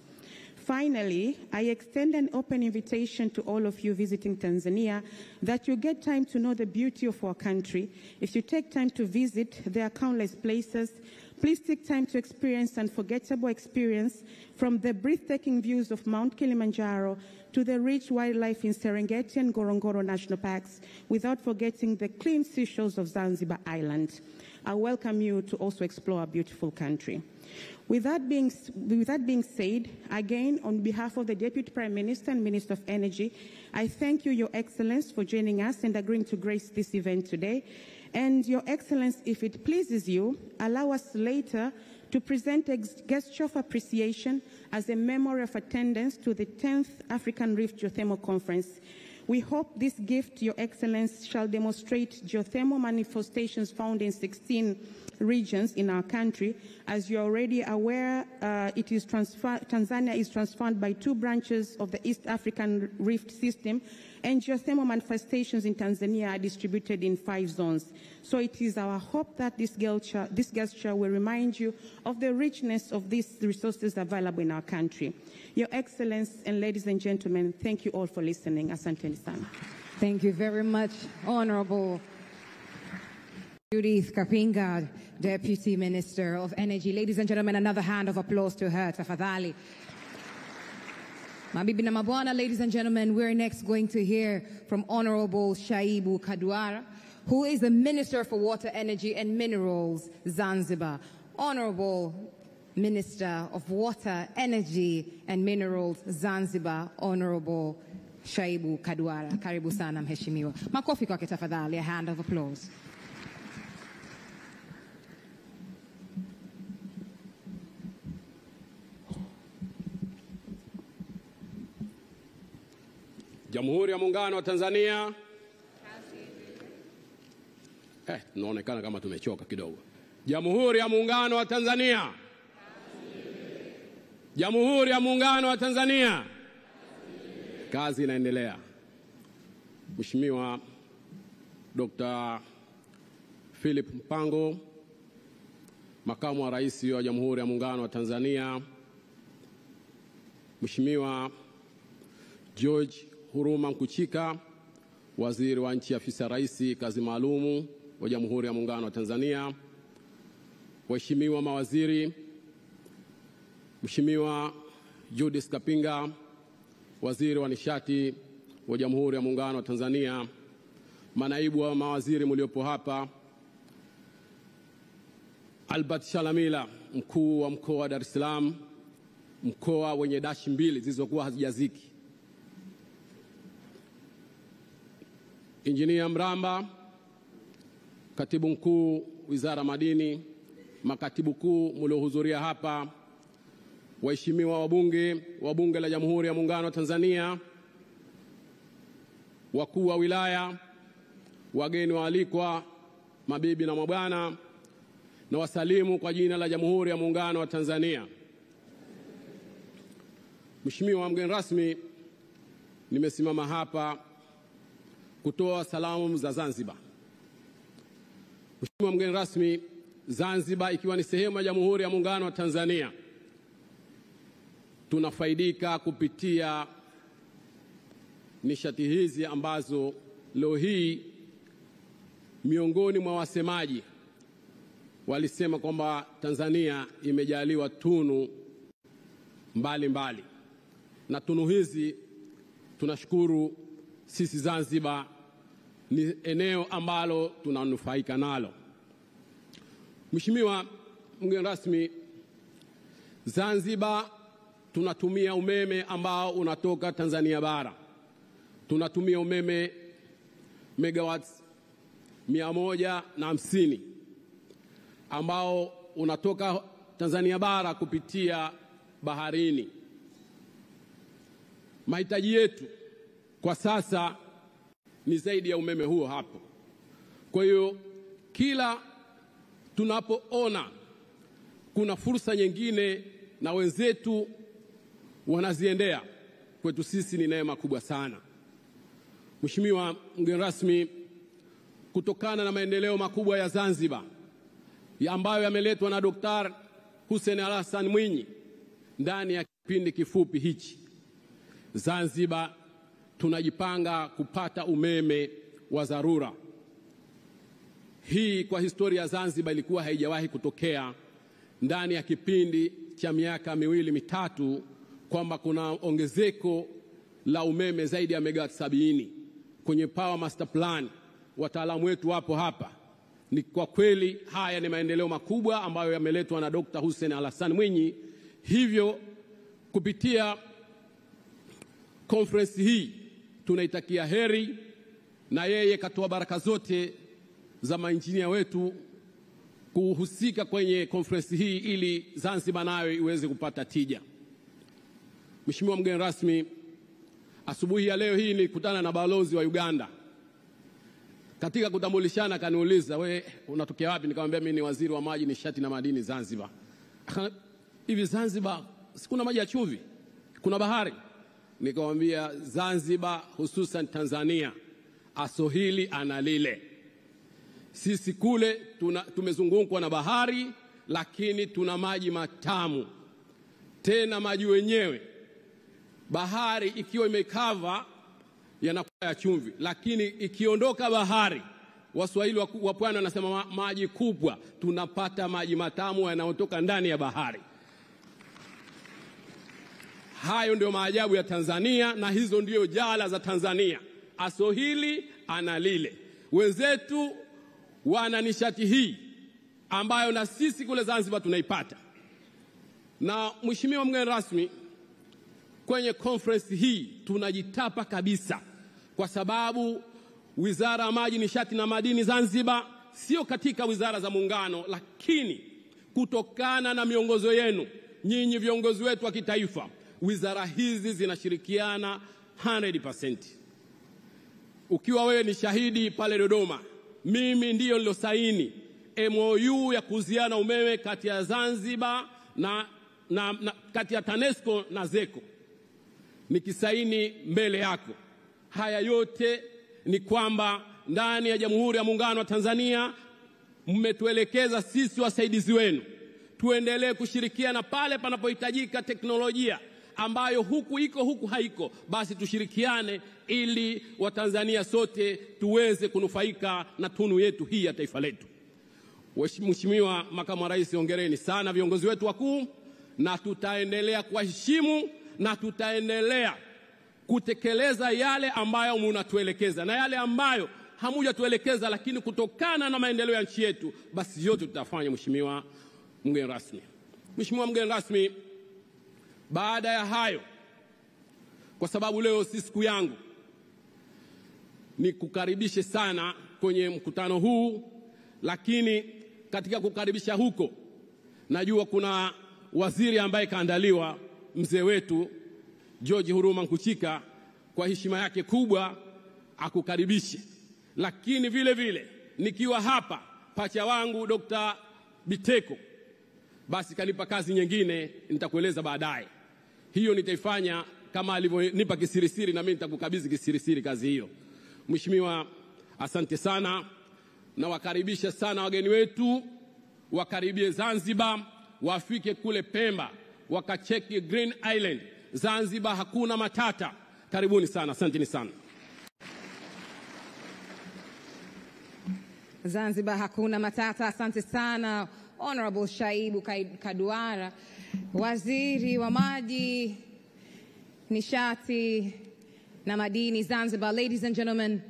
Finally, I extend an open invitation to all of you visiting Tanzania that you get time to know the beauty of our country. If you take time to visit, there are countless places. Please take time to experience unforgettable experience, from the breathtaking views of Mount Kilimanjaro to the rich wildlife in Serengeti and Ngorongoro National Parks, without forgetting the clean seashores of Zanzibar Island. I welcome you to also explore our beautiful country. With that being said, again, on behalf of the Deputy Prime Minister and Minister of Energy, I thank you, Your Excellence, for joining us and agreeing to grace this event today. And Your Excellence, if it pleases you, allow us later to present a gesture of appreciation as a memory of attendance to the 10th African Rift Geothermal Conference. We hope this gift, Your Excellence, shall demonstrate geothermal manifestations found in 16 regions in our country. As you're already aware, Tanzania is transformed by 2 branches of the East African Rift system, and geothermal manifestations in Tanzania are distributed in 5 zones. So it is our hope that this gesture will remind you of the richness of these resources available in our country. Your Excellence and ladies and gentlemen, thank you all for listening. Asante sana. Thank you very much, Honorable Judith Kapinga, Deputy Minister of Energy. Ladies and gentlemen, another hand of applause to her, tafadhali. Mabibi na mabwana, ladies and gentlemen, we're next going to hear from Honorable Shaibu Kaduara, who is the Minister for Water, Energy and Minerals, Zanzibar. Honorable Minister of Water, Energy and Minerals, Zanzibar, Honorable Shaibu Kadwara. Karibu sana mheshimiwa. Makofi kwake tafadhali, a hand of applause. Jamhuri ya Muungano wa Tanzania. Tunaonekana kama tumechoka kidogo. Jamhuri ya Muungano wa Tanzania. Jamhuri ya Muungano wa Tanzania. Kazi inaendelea. Mheshimiwa Dr. Philip Mpango, Makamu wa Rais wa Jamhuri ya Muungano wa Tanzania. Mheshimiwa George Huruma Nkuchika, Waziri wa Nchi Afisi ya Rais, Kazi Maalumu wa Jamhuri ya Muungano wa Tanzania. Waheshimiwa mawaziri, Mheshimiwa Judith Kapinga, Waziri wa Nishati wa Jamhuri ya Muungano wa Tanzania, manaibu wa mawaziri mliopo hapa, Albert Shalamila, mkuu wa mkoa wa Dar es Salaam, mkoa wenye dashi mbili zilizokuwa hazijaziki, Injinia Mramba, katibu mkuu Wizara Madini, makatibu kuu mliohudhuria hapa, waheshimiwa wabunge wa Bunge la Jamhuri ya Muungano wa Tanzania, wakuu wa wilaya, wageni waalikwa, mabibi na mabwana, na wasalimu kwa jina la Jamhuri ya Muungano wa Tanzania. Mheshimiwa mgeni rasmi, nimesimama hapa kutoa salamu za Zanzibar. Mheshimiwa mgeni rasmi, Zanzibar ikiwa ni sehemu ya Jamhuri ya Muungano wa Tanzania, tunafaidika kupitia nishati hizi ambazo leo hii miongoni mwa wasemaji walisema kwamba Tanzania imejaliwa tunu mbalimbali. Na tunu hizi tunashukuru sisi Zanzibar ni eneo ambalo tunanufaika nalo. Mheshimiwa mgeni rasmi, Zanzibar tunatumia umeme ambao unatoka Tanzania bara. Tunatumia umeme megawatts 150 ambao unatoka Tanzania bara kupitia baharini. Mahitaji yetu kwa sasa ni zaidi ya umeme huo hapo. Kwa hiyo kila tunapoona kuna fursa nyingine na wenzetu wanaziendea, kwetu sisi ni neema kubwa sana. Mheshimiwa mgeni rasmi, kutokana na maendeleo makubwa ya Zanzibar ambayo yameletwa na Dr. Hussein Hassan Mwinyi ndani ya kipindi kifupi hichi, Zanzibar tunajipanga kupata umeme wa dharura. Hii kwa historia ya Zanzibar ilikuwa haijawahi kutokea ndani ya kipindi cha miaka miwili mitatu, kwamba kuna ongezeko la umeme zaidi ya megawatts 70 kwenye Power Master Plan. Wataalamu wetu wapo hapa. Ni kwa kweli haya ni maendeleo makubwa ambayo yameletwa na Dr. Hussein Hassan Mwinyi. Hivyo kupitia conference hii tunaitakia heri, na yeye katoa baraka zote za mainjinia wetu kuhusika kwenye conference hii ili Zanzibar nayo iweze kupata tija. Mheshimiwa mgeni rasmi, asubuhi ya leo hii nilikutana na balozi wa Uganda. Katika kutambulishana kaniuliza, "We unatokea wapi?" Nikamwambia mimi ni waziri wa maji, nishati na madini Zanzibar. Hivi Zanzibar sikuna maji ya chumvi? Kuna bahari? Nikamwambia Zanzibar hususan Tanzania asohili analile. Sisi kule tumezungukwa na bahari, lakini tuna maji matamu. Tena maji wenyewe, bahari ikiwa imekava yanakuwa ya chumvi, lakini ikiondoka bahari, Waswahili wa pwani wanasema maji kubwa, tunapata maji matamu yanayotoka ndani ya bahari. Hayo ndio maajabu ya Tanzania, na hizo ndio jala za Tanzania. Asohili analile. Wenzetu wana nishati hii ambayo na sisi kule Zanzibar tunaipata. Na Mheshimiwa mgeni rasmi, kwenye conference hii tunajitapa kabisa, kwa sababu Wizara ya Maji, Nishati na Madini Zanzibar sio katika wizara za muungano, lakini kutokana na miongozo yenu nyinyi viongozi wetu wa kitaifa, wizara hizi zinashirikiana 100%. Ukiwa wewe ni shahidi pale Dodoma, mimi ndiyo nilosaini MOU ya kuuziana umeme kati ya Zanzibar na kati ya TANESCO na ZECO, nikisaini mbele yako. Haya yote ni kwamba ndani ya Jamhuri ya Muungano wa Tanzania mmetuelekeza sisi wasaidizi wenu tuendelee kushirikiana pale panapohitajika teknolojia ambayo huku iko huku haiko, basi tushirikiane ili Watanzania sote tuweze kunufaika na tunu yetu hii ya taifa letu. Mheshimiwa Makamu wa Rais, hongereni sana viongozi wetu wakuu, na tutaendelea kuwaheshimu na tutaendelea kutekeleza yale ambayo mnatuelekeza, na yale ambayo hamujatuelekeza lakini kutokana na maendeleo ya nchi yetu, basi yote tutafanya. Mheshimiwa mgeni rasmi. Mheshimiwa mgeni rasmi, baada ya hayo, kwa sababu leo si siku yangu, ni kukaribishe sana kwenye mkutano huu, lakini katika kukaribisha huko najua kuna waziri ambaye kaandaliwa, mzee wetu George Huruma Nkuchika, kwa heshima yake kubwa akukaribishe. Lakini vile vile nikiwa hapa pacha wangu Dr. Biteko, basi kanipa kazi nyingine, nitakueleza baadaye. Hiyo nitaifanya kama alivyonipa kisirisiri, na mimi nitakukabidhi kisirisiri kazi hiyo. Mheshimiwa, asante sana, na wakaribisha sana wageni wetu, wakaribie Zanzibar, wafike kule Pemba, wakacheki Green Island. Zanzibar hakuna matata. Karibuni sana, asanteni sana. Zanzibar hakuna matata. Asante sana Honorable Shaibu Kaduara, Waziri wa Maji, Nishati na Madini Zanzibar. Ladies and gentlemen,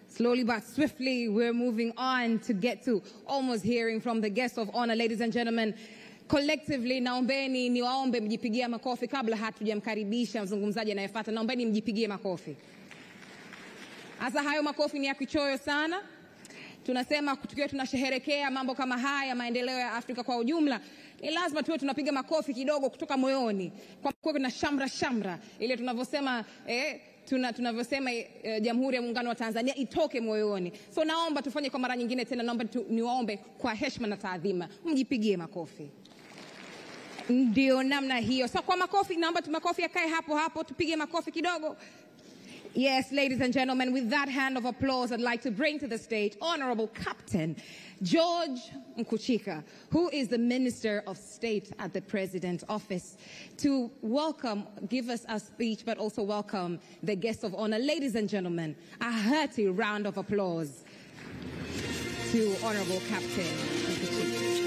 slowly but swiftly we're moving on to get to almost hearing from the guest of honor. Ladies and gentlemen, collectively naombeni niwaombe mjipigie makofi kabla hatujamkaribisha mzungumzaji anayefuata. Naombeni mjipigie makofi. Asa hayo makofi ni ya kichoyo sana. Tunasema tukiwa tunasherehekea mambo kama haya, maendeleo ya Afrika kwa ujumla, ni lazima tuwe tunapiga makofi kidogo kutoka moyoni, kwa kuwa kuna shamra ile tunavyosema tunavyosema Jamhuri ya Muungano wa Tanzania itoke moyoni. So naomba tufanye kwa mara nyingine tena, naomba niwaombe kwa heshima na taadhima mjipigie makofi. Ndio namna hiyo. So kwa makofi, naomba makofi yakae hapo hapo, tupige makofi kidogo. Yes, ladies and gentlemen, with that hand of applause, I'd like to bring to the stage Honorable Captain George Nkuchika, who is the Minister of State at the President's Office, to welcome, give us a speech, but also welcome the guests of honor. Ladies and gentlemen, a hearty round of applause to Honorable Captain Nkuchika.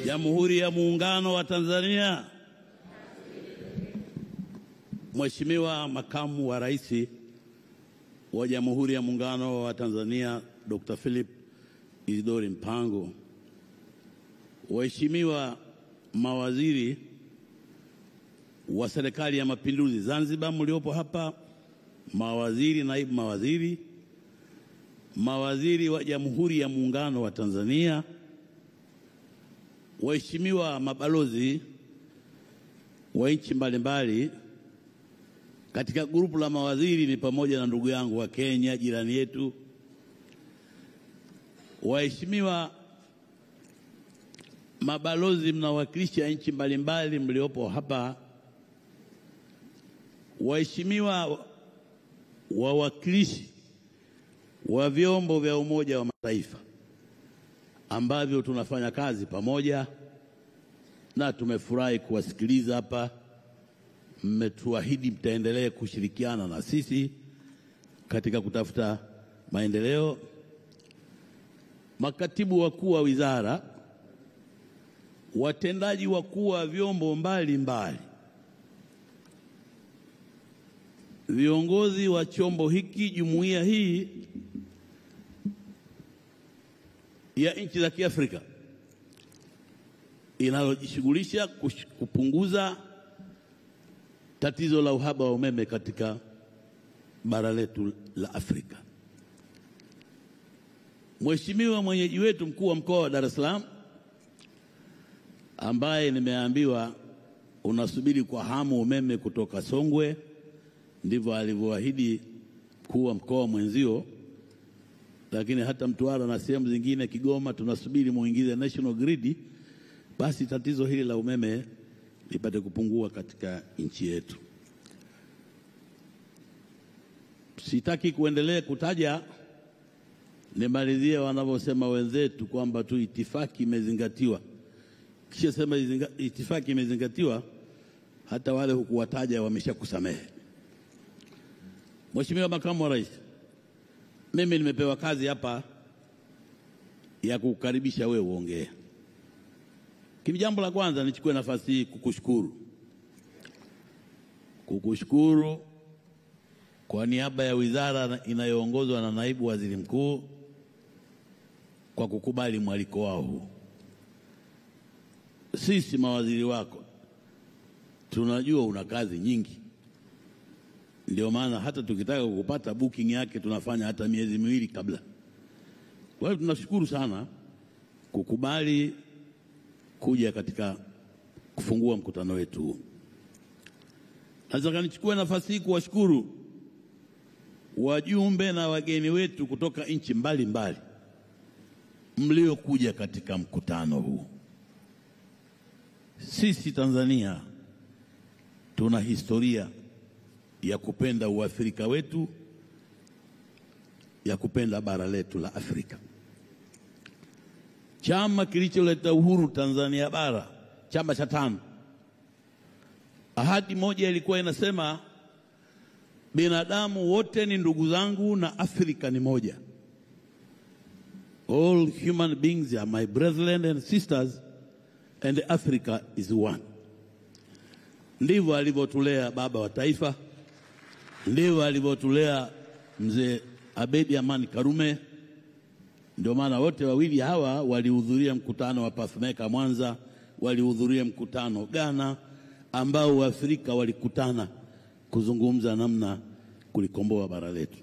Jamhuri ya Muungano wa Tanzania. Mheshimiwa Makamu wa Rais wa Jamhuri ya Muungano wa Tanzania Dr. Philip Isidori Mpango, waheshimiwa mawaziri wa Serikali ya Mapinduzi Zanzibar mliopo hapa, mawaziri, naibu mawaziri, mawaziri wa Jamhuri ya Muungano wa Tanzania, waheshimiwa mabalozi wa nchi mbalimbali. Katika grupu la mawaziri ni pamoja na ndugu yangu wa Kenya, jirani yetu. Waheshimiwa mabalozi mnawakilisha nchi mbalimbali mliopo hapa. Waheshimiwa wawakilishi wa vyombo vya Umoja wa Mataifa ambavyo tunafanya kazi pamoja, na tumefurahi kuwasikiliza hapa. Mmetuahidi mtaendelea kushirikiana na sisi katika kutafuta maendeleo. Makatibu wakuu wa wizara, watendaji wakuu wa vyombo mbalimbali, viongozi wa chombo hiki, jumuiya hii ya nchi za Kiafrika inalojishughulisha kupunguza tatizo la uhaba wa umeme katika bara letu la Afrika. Mheshimiwa mwenyeji wetu mkuu wa mkoa wa Dar es Salaam, ambaye nimeambiwa unasubiri kwa hamu umeme kutoka Songwe, ndivyo alivyoahidi mkuu wa mkoa mwenzio, lakini hata Mtwara na sehemu zingine, Kigoma, tunasubiri muingize national grid, basi tatizo hili la umeme lipate kupungua katika nchi yetu. Sitaki kuendelea kutaja, nimalizie wanavyosema wenzetu kwamba tu itifaki imezingatiwa. Kisha sema itifaki imezingatiwa, hata wale hukuwataja wameshakusamehe. Mheshimiwa Makamu wa Rais, mimi nimepewa kazi hapa ya kukaribisha wewe uongee. Jambo la kwanza nichukue nafasi hii kukushukuru kwa niaba ya wizara inayoongozwa na naibu waziri mkuu kwa kukubali mwaliko wao. Sisi mawaziri wako tunajua una kazi nyingi, ndio maana hata tukitaka kukupata booking yake tunafanya hata miezi miwili kabla. Kwa hiyo tunashukuru sana kukubali kuja katika kufungua mkutano wetu. Nataka nichukue nafasi hii kuwashukuru wajumbe na wageni wetu kutoka nchi mbalimbali mliokuja katika mkutano huu. Sisi Tanzania tuna historia ya kupenda uafrika wetu, ya kupenda bara letu la Afrika. Chama kilicholeta uhuru Tanzania bara, chama cha tano, ahadi moja ilikuwa inasema binadamu wote ni ndugu zangu na Afrika ni moja. All human beings are my brethren and sisters and Africa is one. Ndivyo alivyotulea baba wa taifa, ndivyo alivyotulea mzee Abedi Amani Karume. Ndio maana wote wawili hawa walihudhuria mkutano wa Pathmaker Mwanza, walihudhuria mkutano Ghana, ambao Waafrika walikutana kuzungumza namna kulikomboa bara letu.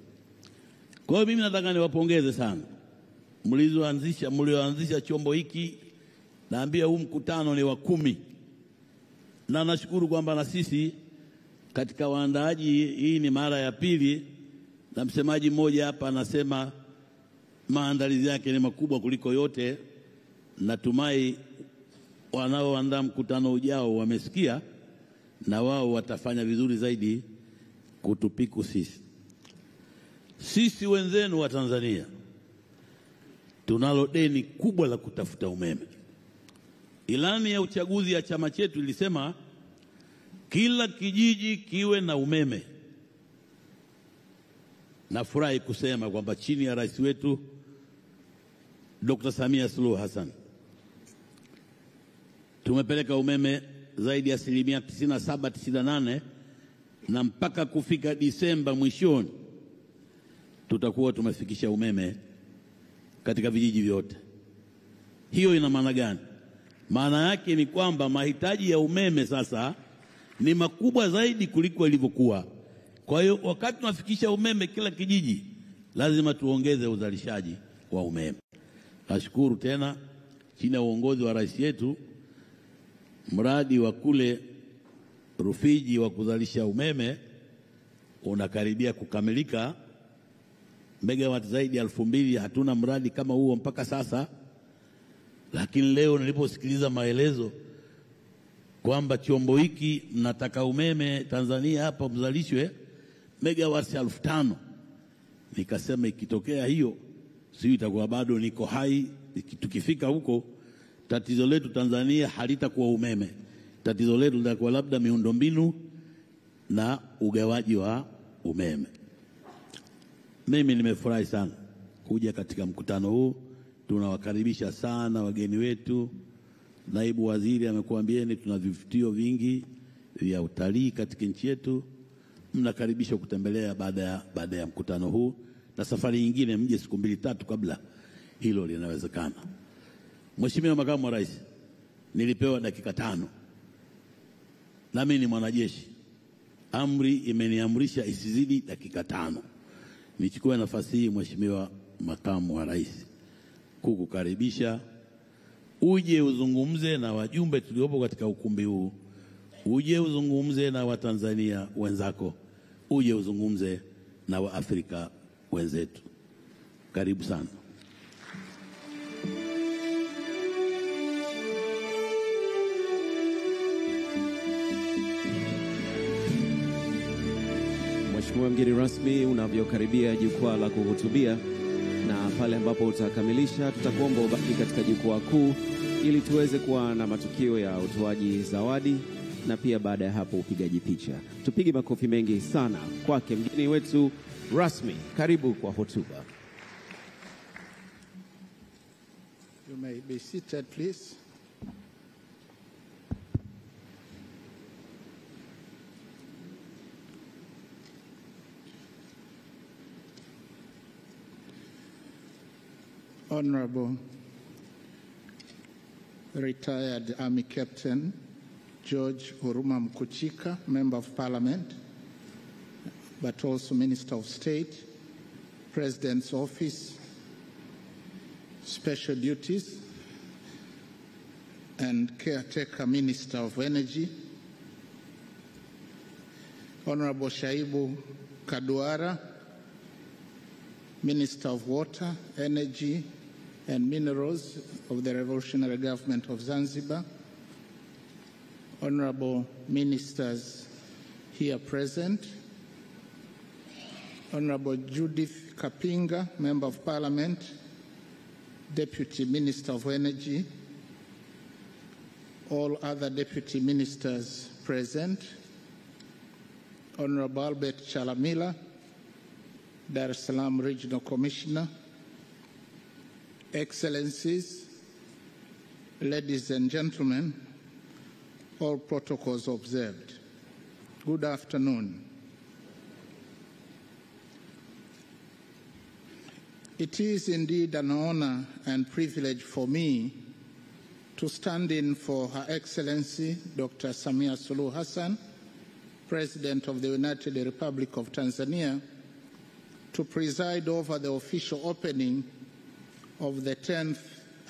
Kwa hiyo mimi nataka niwapongeze sana mlioanzisha chombo hiki. Naambia huu mkutano ni wa 10, na nashukuru kwamba na sisi katika waandaaji hii ni mara ya pili, na msemaji mmoja hapa anasema maandalizi yake ni makubwa kuliko yote. Natumai wanaoandaa mkutano ujao wamesikia na wao watafanya vizuri zaidi kutupiku sisi. Sisi wenzenu wa Tanzania tunalo deni kubwa la kutafuta umeme. Ilani ya uchaguzi ya chama chetu ilisema kila kijiji kiwe na umeme. Nafurahi kusema kwamba chini ya rais wetu Dr. Samia Suluhu Hassan tumepeleka umeme zaidi ya 97-98, na mpaka kufika Disemba mwishoni tutakuwa tumefikisha umeme katika vijiji vyote. Hiyo ina maana gani? Maana yake ni kwamba mahitaji ya umeme sasa ni makubwa zaidi kuliko ilivyokuwa. Kwa hiyo wakati tunafikisha umeme kila kijiji, lazima tuongeze uzalishaji wa umeme. Nashukuru tena chini ya uongozi wa rais yetu, mradi wa kule Rufiji wa kuzalisha umeme unakaribia kukamilika, megawati zaidi ya 2000. Hatuna mradi kama huo mpaka sasa, lakini leo niliposikiliza maelezo kwamba chombo hiki mnataka umeme Tanzania hapa mzalishwe megawati 5000, nikasema ikitokea hiyo sisi itakuwa bado niko hai. Tukifika huko tatizo letu Tanzania halitakuwa umeme, tatizo letu litakuwa labda miundombinu na ugawaji wa umeme. Mimi nimefurahi sana kuja katika mkutano huu. Tunawakaribisha sana wageni wetu. Naibu waziri amekuambieni tuna vivutio vingi vya utalii katika nchi yetu. mnakaribishwa kutembelea baada ya mkutano huu, na safari nyingine mje siku 2-3 kabla, hilo linawezekana. Mheshimiwa Makamu wa Rais, nilipewa dakika 5. Nami ni mwanajeshi. Amri imeniamrisha isizidi dakika 5. Nichukue nafasi hii Mheshimiwa Makamu wa Rais kukukaribisha uje uzungumze na wajumbe tuliopo katika ukumbi huu, uje uzungumze na Watanzania wenzako, uje uzungumze na Waafrika wenzetu. Karibu sana. Mheshimiwa mgeni rasmi, unavyokaribia jukwaa la kuhutubia, na pale ambapo utakamilisha tutakuomba ubaki katika jukwaa kuu ili tuweze kuwa na matukio ya utoaji zawadi na pia baada ya hapo upigaji picha. Tupige makofi mengi sana kwake mgeni wetu rasmi. Karibu kwa hotuba. You may be seated, please. Honorable retired Army Captain George Huruma Mkuchika, Member of Parliament, but also Minister of State, President's Office, Special Duties, and Caretaker Minister of Energy, Honorable Shaibu Kaduara, Minister of Water, Energy, and Minerals of the Revolutionary Government of Zanzibar, Honorable Ministers here present, Honorable Judith Kapinga, Member of Parliament, Deputy Minister of Energy, all other Deputy Ministers present, Honorable Albert Chalamila, Dar es Salaam Regional Commissioner, Excellencies, ladies and gentlemen, all protocols observed. Good afternoon. It is indeed an honor and privilege for me to stand in for Her Excellency Dr. Samia Suluhu Hassan, President of the United Republic of Tanzania, to preside over the official opening of the 10th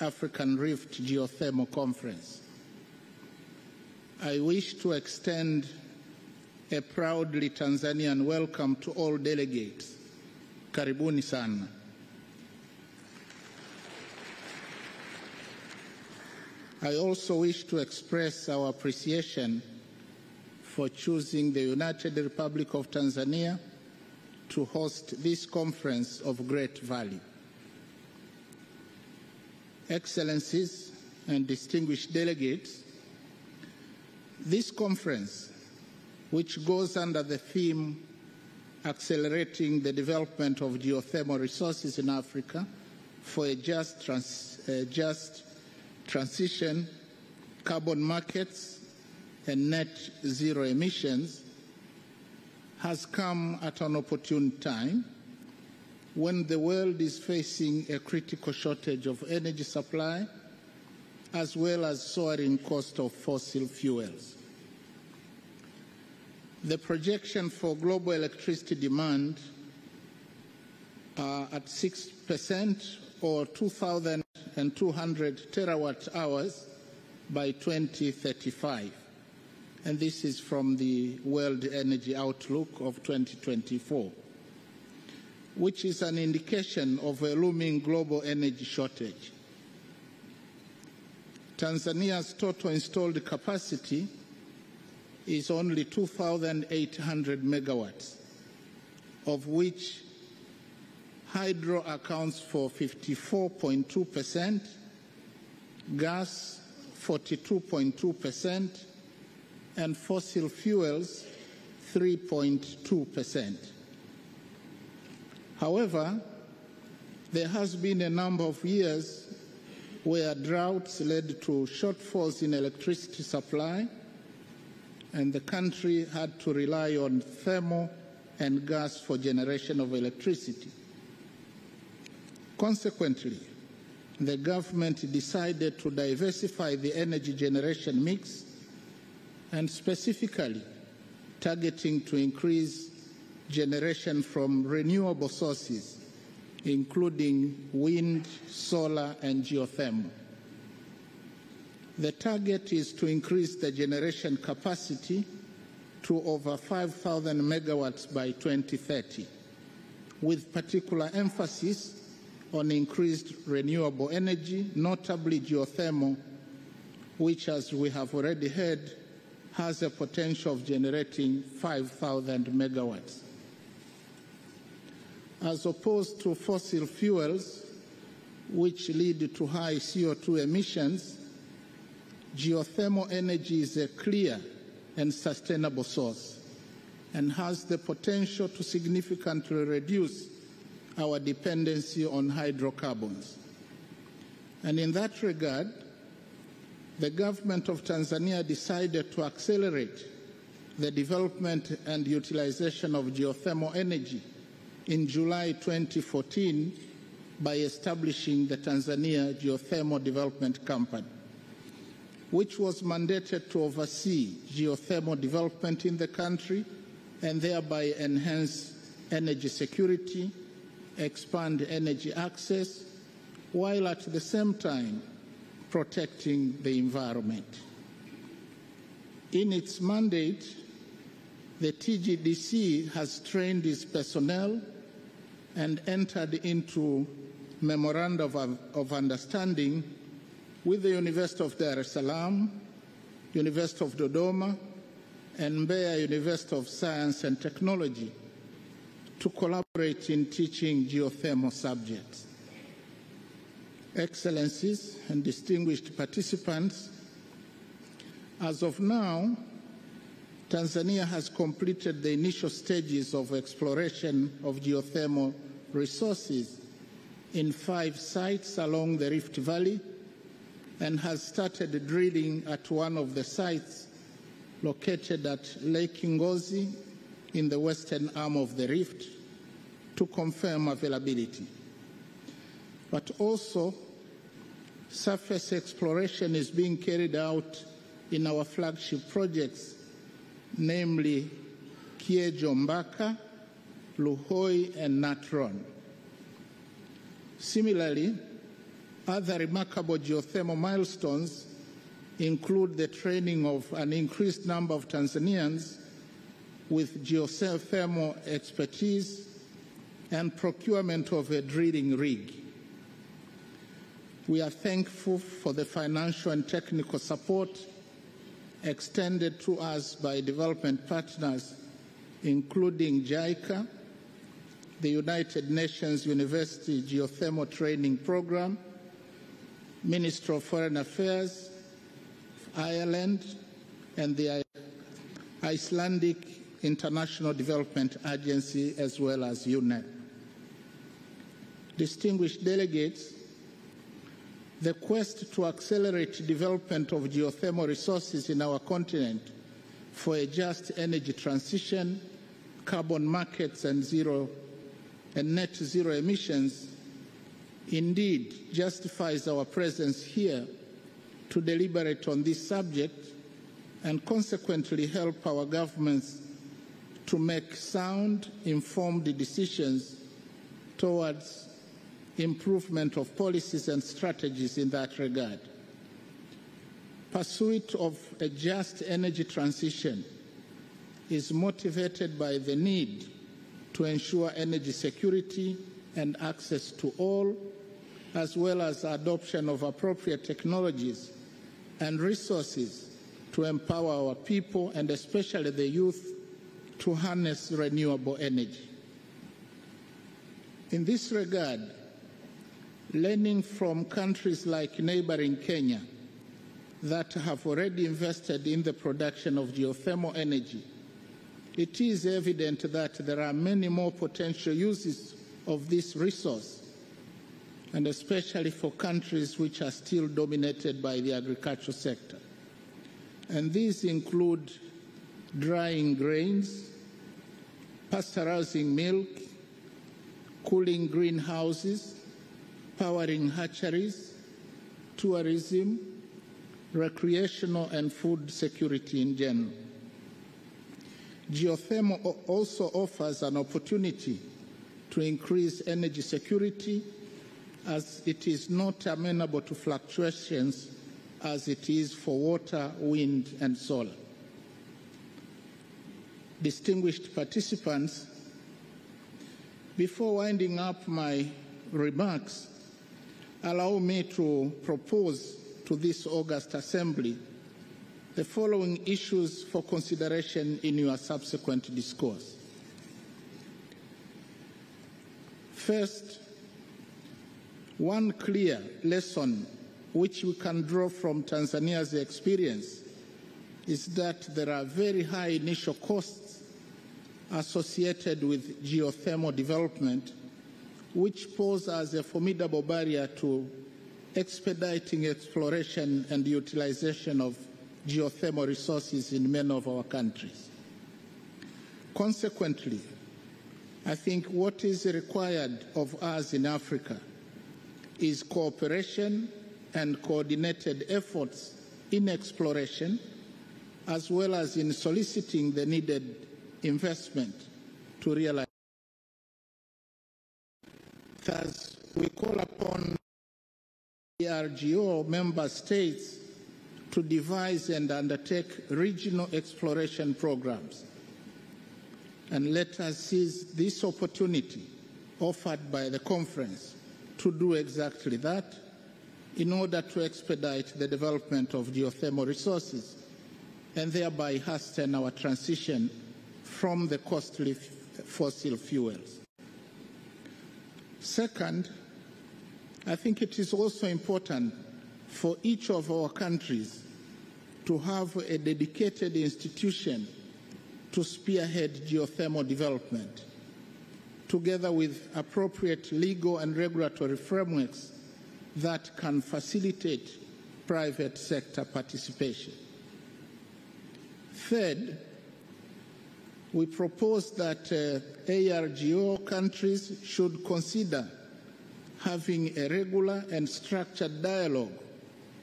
African Rift Geothermal Conference. I wish to extend a proudly Tanzanian welcome to all delegates. Karibuni sana. I also wish to express our appreciation for choosing the United Republic of Tanzania to host this conference of great value. Excellencies and distinguished delegates, this conference, which goes under the theme Accelerating the Development of Geothermal Resources in Africa for a just transition, carbon markets, and net zero emissions, has come at an opportune time when the world is facing a critical shortage of energy supply as well as soaring cost of fossil fuels. The projection for global electricity demand are at 6% or 2,200 terawatt hours by 2035. And this is from the World Energy Outlook of 2024, which is an indication of a looming global energy shortage. Tanzania's total installed capacity is only 2,800 megawatts, of which hydro accounts for 54.2%, gas 42.2%, and fossil fuels 3.2%. However, there has been a number of years where droughts led to shortfalls in electricity supply and the country had to rely on thermal and gas for generation of electricity. Consequently, the government decided to diversify the energy generation mix and specifically targeting to increase generation from renewable sources, including wind, solar, and geothermal. The target is to increase the generation capacity to over 5,000 megawatts by 2030, with particular emphasis on increased renewable energy, notably geothermal, which, as we have already heard, has a potential of generating 5,000 megawatts. As opposed to fossil fuels, which lead to high CO2 emissions, geothermal energy is a clear and sustainable source and has the potential to significantly reduce our dependency on hydrocarbons. And in that regard, the government of Tanzania decided to accelerate the development and utilization of geothermal energy in July 2014 by establishing the Tanzania Geothermal Development Company, which was mandated to oversee geothermal development in the country and thereby enhance energy security, expand energy access, while at the same time protecting the environment. In its mandate, the TGDC has trained its personnel and entered into memorandum of understanding with the University of Dar es Salaam, University of Dodoma, and Mbeya University of Science and Technology to collaborate in teaching geothermal subjects. Excellencies and distinguished participants, as of now, Tanzania has completed the initial stages of exploration of geothermal resources in 5 sites along the Rift Valley and has started drilling at one of the sites located at Lake Ngozi in the western arm of the Rift to confirm availability. But also, surface exploration is being carried out in our flagship projects, namely Kiejo-Mbaka, Luhoi, and Natron. Similarly, other remarkable geothermal milestones include the training of an increased number of Tanzanians with geothermal expertise and procurement of a drilling rig. We are thankful for the financial and technical support extended to us by development partners, including JICA, the United Nations University Geothermal Training Program, Ministry of Foreign Affairs, Ireland, and the Icelandic International Development Agency, as well as UNEP. Distinguished delegates, the quest to accelerate development of geothermal resources in our continent for a just energy transition, carbon markets, and net zero emissions indeed justifies our presence here to deliberate on this subject and consequently help our governments to make sound, informed decisions towards improvement of policies and strategies in that regard. Pursuit of a just energy transition is motivated by the need to ensure energy security and access to all, as well as adoption of appropriate technologies and resources to empower our people and especially the youth to harness renewable energy. In this regard, learning from countries like neighboring Kenya that have already invested in the production of geothermal energy, it is evident that there are many more potential uses of this resource, and especially for countries which are still dominated by the agricultural sector. And these include drying grains, pasteurizing milk, cooling greenhouses, powering hatcheries, tourism, recreational and food security in general. Geothermal also offers an opportunity to increase energy security, as it is not amenable to fluctuations as it is for water, wind, and solar. Distinguished participants, before winding up my remarks, allow me to propose to this August Assembly the following issues for consideration in your subsequent discourse. First, one clear lesson which we can draw from Tanzania's experience is that there are very high initial costs associated with geothermal development, which pose as a formidable barrier to expediting exploration and utilization of geothermal resources in many of our countries. Consequently, I think what is required of us in Africa is cooperation and coordinated efforts in exploration, as well as in soliciting the needed investment to realize. Thus, we call upon the ARGeo member states to devise and undertake regional exploration programs. And let us seize this opportunity offered by the conference to do exactly that in order to expedite the development of geothermal resources and thereby hasten our transition from the costly fossil fuels. Second, I think it is also important for each of our countries to have a dedicated institution to spearhead geothermal development, together with appropriate legal and regulatory frameworks that can facilitate private sector participation. Third, we propose that ARGeo countries should consider having a regular and structured dialogue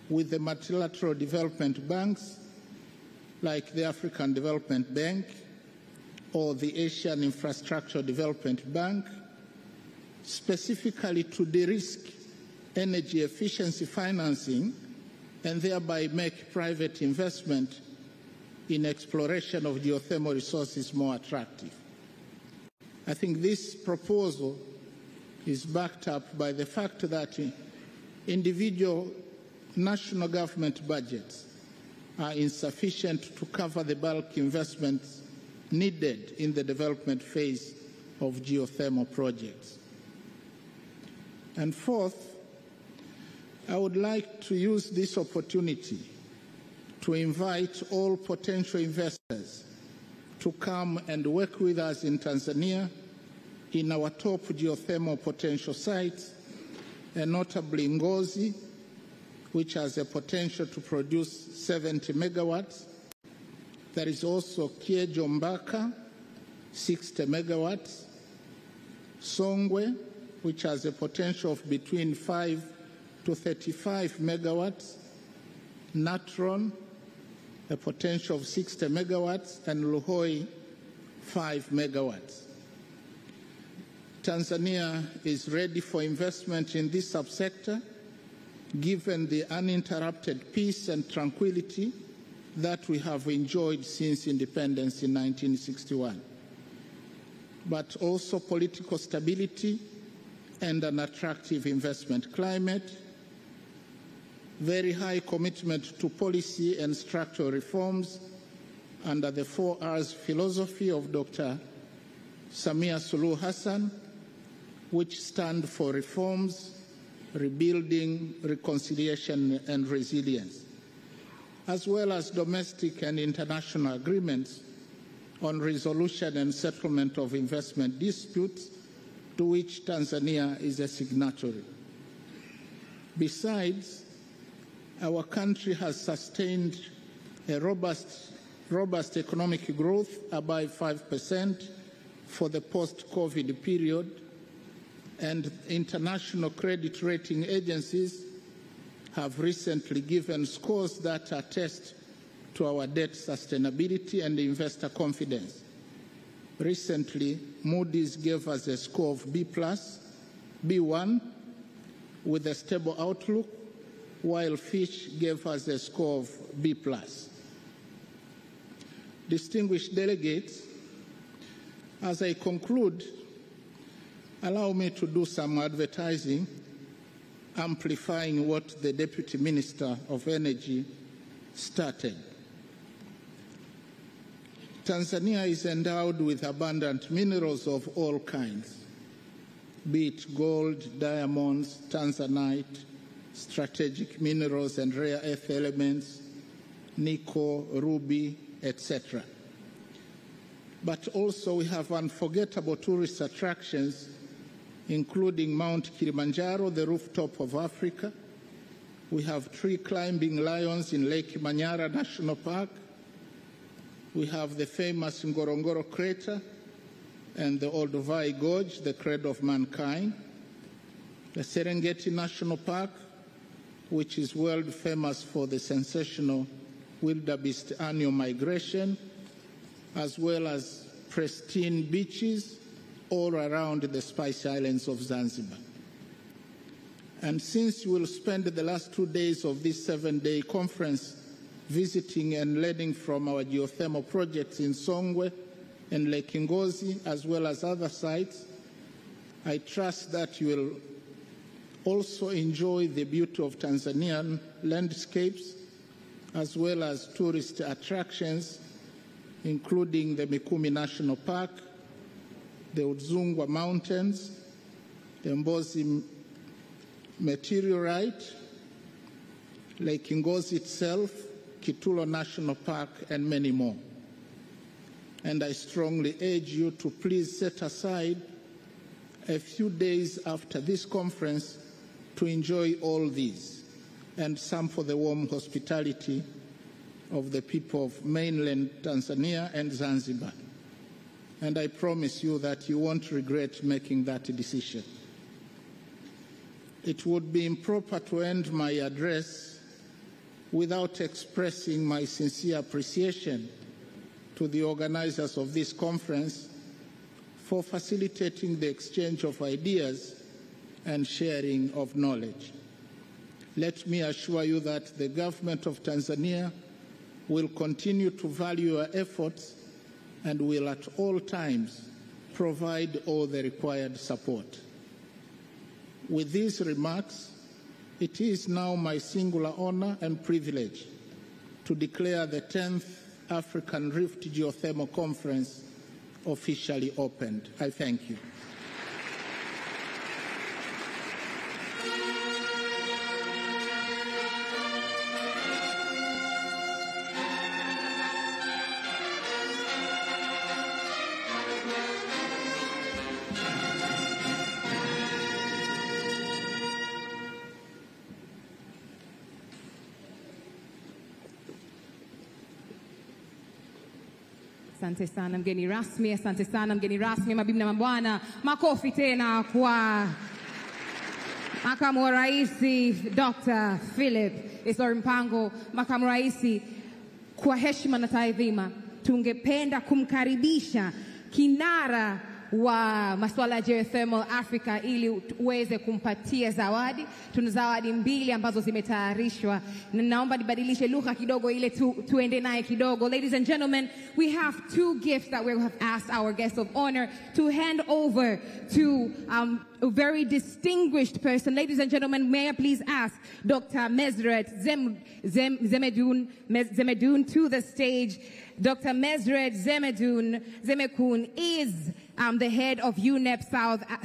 with the multilateral development banks like the African Development Bank or the Asian Infrastructure Development Bank, specifically to de-risk energy efficiency financing and thereby make private investment in exploration of geothermal resources more attractive. I think this proposal is backed up by the fact that individual national government budgets are insufficient to cover the bulk investments needed in the development phase of geothermal projects. And fourth, I would like to use this opportunity to invite all potential investors to come and work with us in Tanzania in our top geothermal potential sites, and notably UFUNGUZI, which has a potential to produce 70 megawatts. There is also Kiejombaka, 60 megawatts, Songwe, which has a potential of between 5 to 35 megawatts, Natron, a potential of 60 megawatts, and Luhoi, 5 megawatts. Tanzania is ready for investment in this subsector, given the uninterrupted peace and tranquility that we have enjoyed since independence in 1961, but also political stability and an attractive investment climate, very high commitment to policy and structural reforms under the 4 R's philosophy of Dr. Samia Suluhu Hassan, which stand for reforms, rebuilding, reconciliation, and resilience, as well as domestic and international agreements on resolution and settlement of investment disputes, to which Tanzania is a signatory. Besides, our country has sustained a robust robust economic growth above 5% for the post-COVID period, and international credit rating agencies have recently given scores that attest to our debt sustainability and investor confidence. Recently, Moody's gave us a score of B+, B1, with a stable outlook, while Fitch gave us a score of B+. Distinguished delegates, as I conclude, allow me to do some advertising, amplifying what the Deputy Minister of Energy started. Tanzania is endowed with abundant minerals of all kinds, be it gold, diamonds, tanzanite, strategic minerals and rare earth elements, nickel, ruby, etc. But also we have unforgettable tourist attractions, including Mount Kilimanjaro, the rooftop of Africa. We have tree-climbing lions in Lake Manyara National Park. We have the famous Ngorongoro crater and the Olduvai Gorge, the cradle of mankind. The Serengeti National Park, which is world famous for the sensational wildebeest annual migration, as well as pristine beaches all around the Spice Islands of Zanzibar. And since you will spend the last 2 days of this 7-day conference visiting and learning from our geothermal projects in Songwe and Lake Ngozi, as well as other sites, I trust that you will also enjoy the beauty of Tanzanian landscapes, as well as tourist attractions, including the Mikumi National Park, the Udzungwa Mountains, the Mbozi Meteorite, Lake Ngozi itself, Kitulo National Park, and many more. And I strongly urge you to please set aside a few days after this conference to enjoy all these and some for the warm hospitality of the people of mainland Tanzania and Zanzibar. And I promise you that you won't regret making that decision. It would be improper to end my address without expressing my sincere appreciation to the organizers of this conference for facilitating the exchange of ideas and sharing of knowledge. Let me assure you that the government of Tanzania will continue to value your efforts and will at all times provide all the required support. With these remarks, it is now my singular honor and privilege to declare the 10th African Rift Geothermal Conference officially opened. I thank you. Asante sana mgeni rasmi, asante sana mgeni rasmi, mabibi na mabwana. Makofi tena kwa Makamu wa Rais Dr. Philip Isor Mpango. Makamu Rais, kwa heshima na taadhima, tungependa kumkaribisha kinara wa masuala ya geothermal Africa ili uweze kumpatia zawadi. Tuna zawadi mbili ambazo zimetayarishwa. Naomba nibadilishe lugha kidogo ile tuende naye kidogo. Ladies and gentlemen, we have two gifts that we have asked our guest of honor to hand over to a very distinguished person. Ladies and gentlemen, may I please ask Dr. Mesret Zemedun to the stage. Dr. Mesret Zemekun is the head of UNEP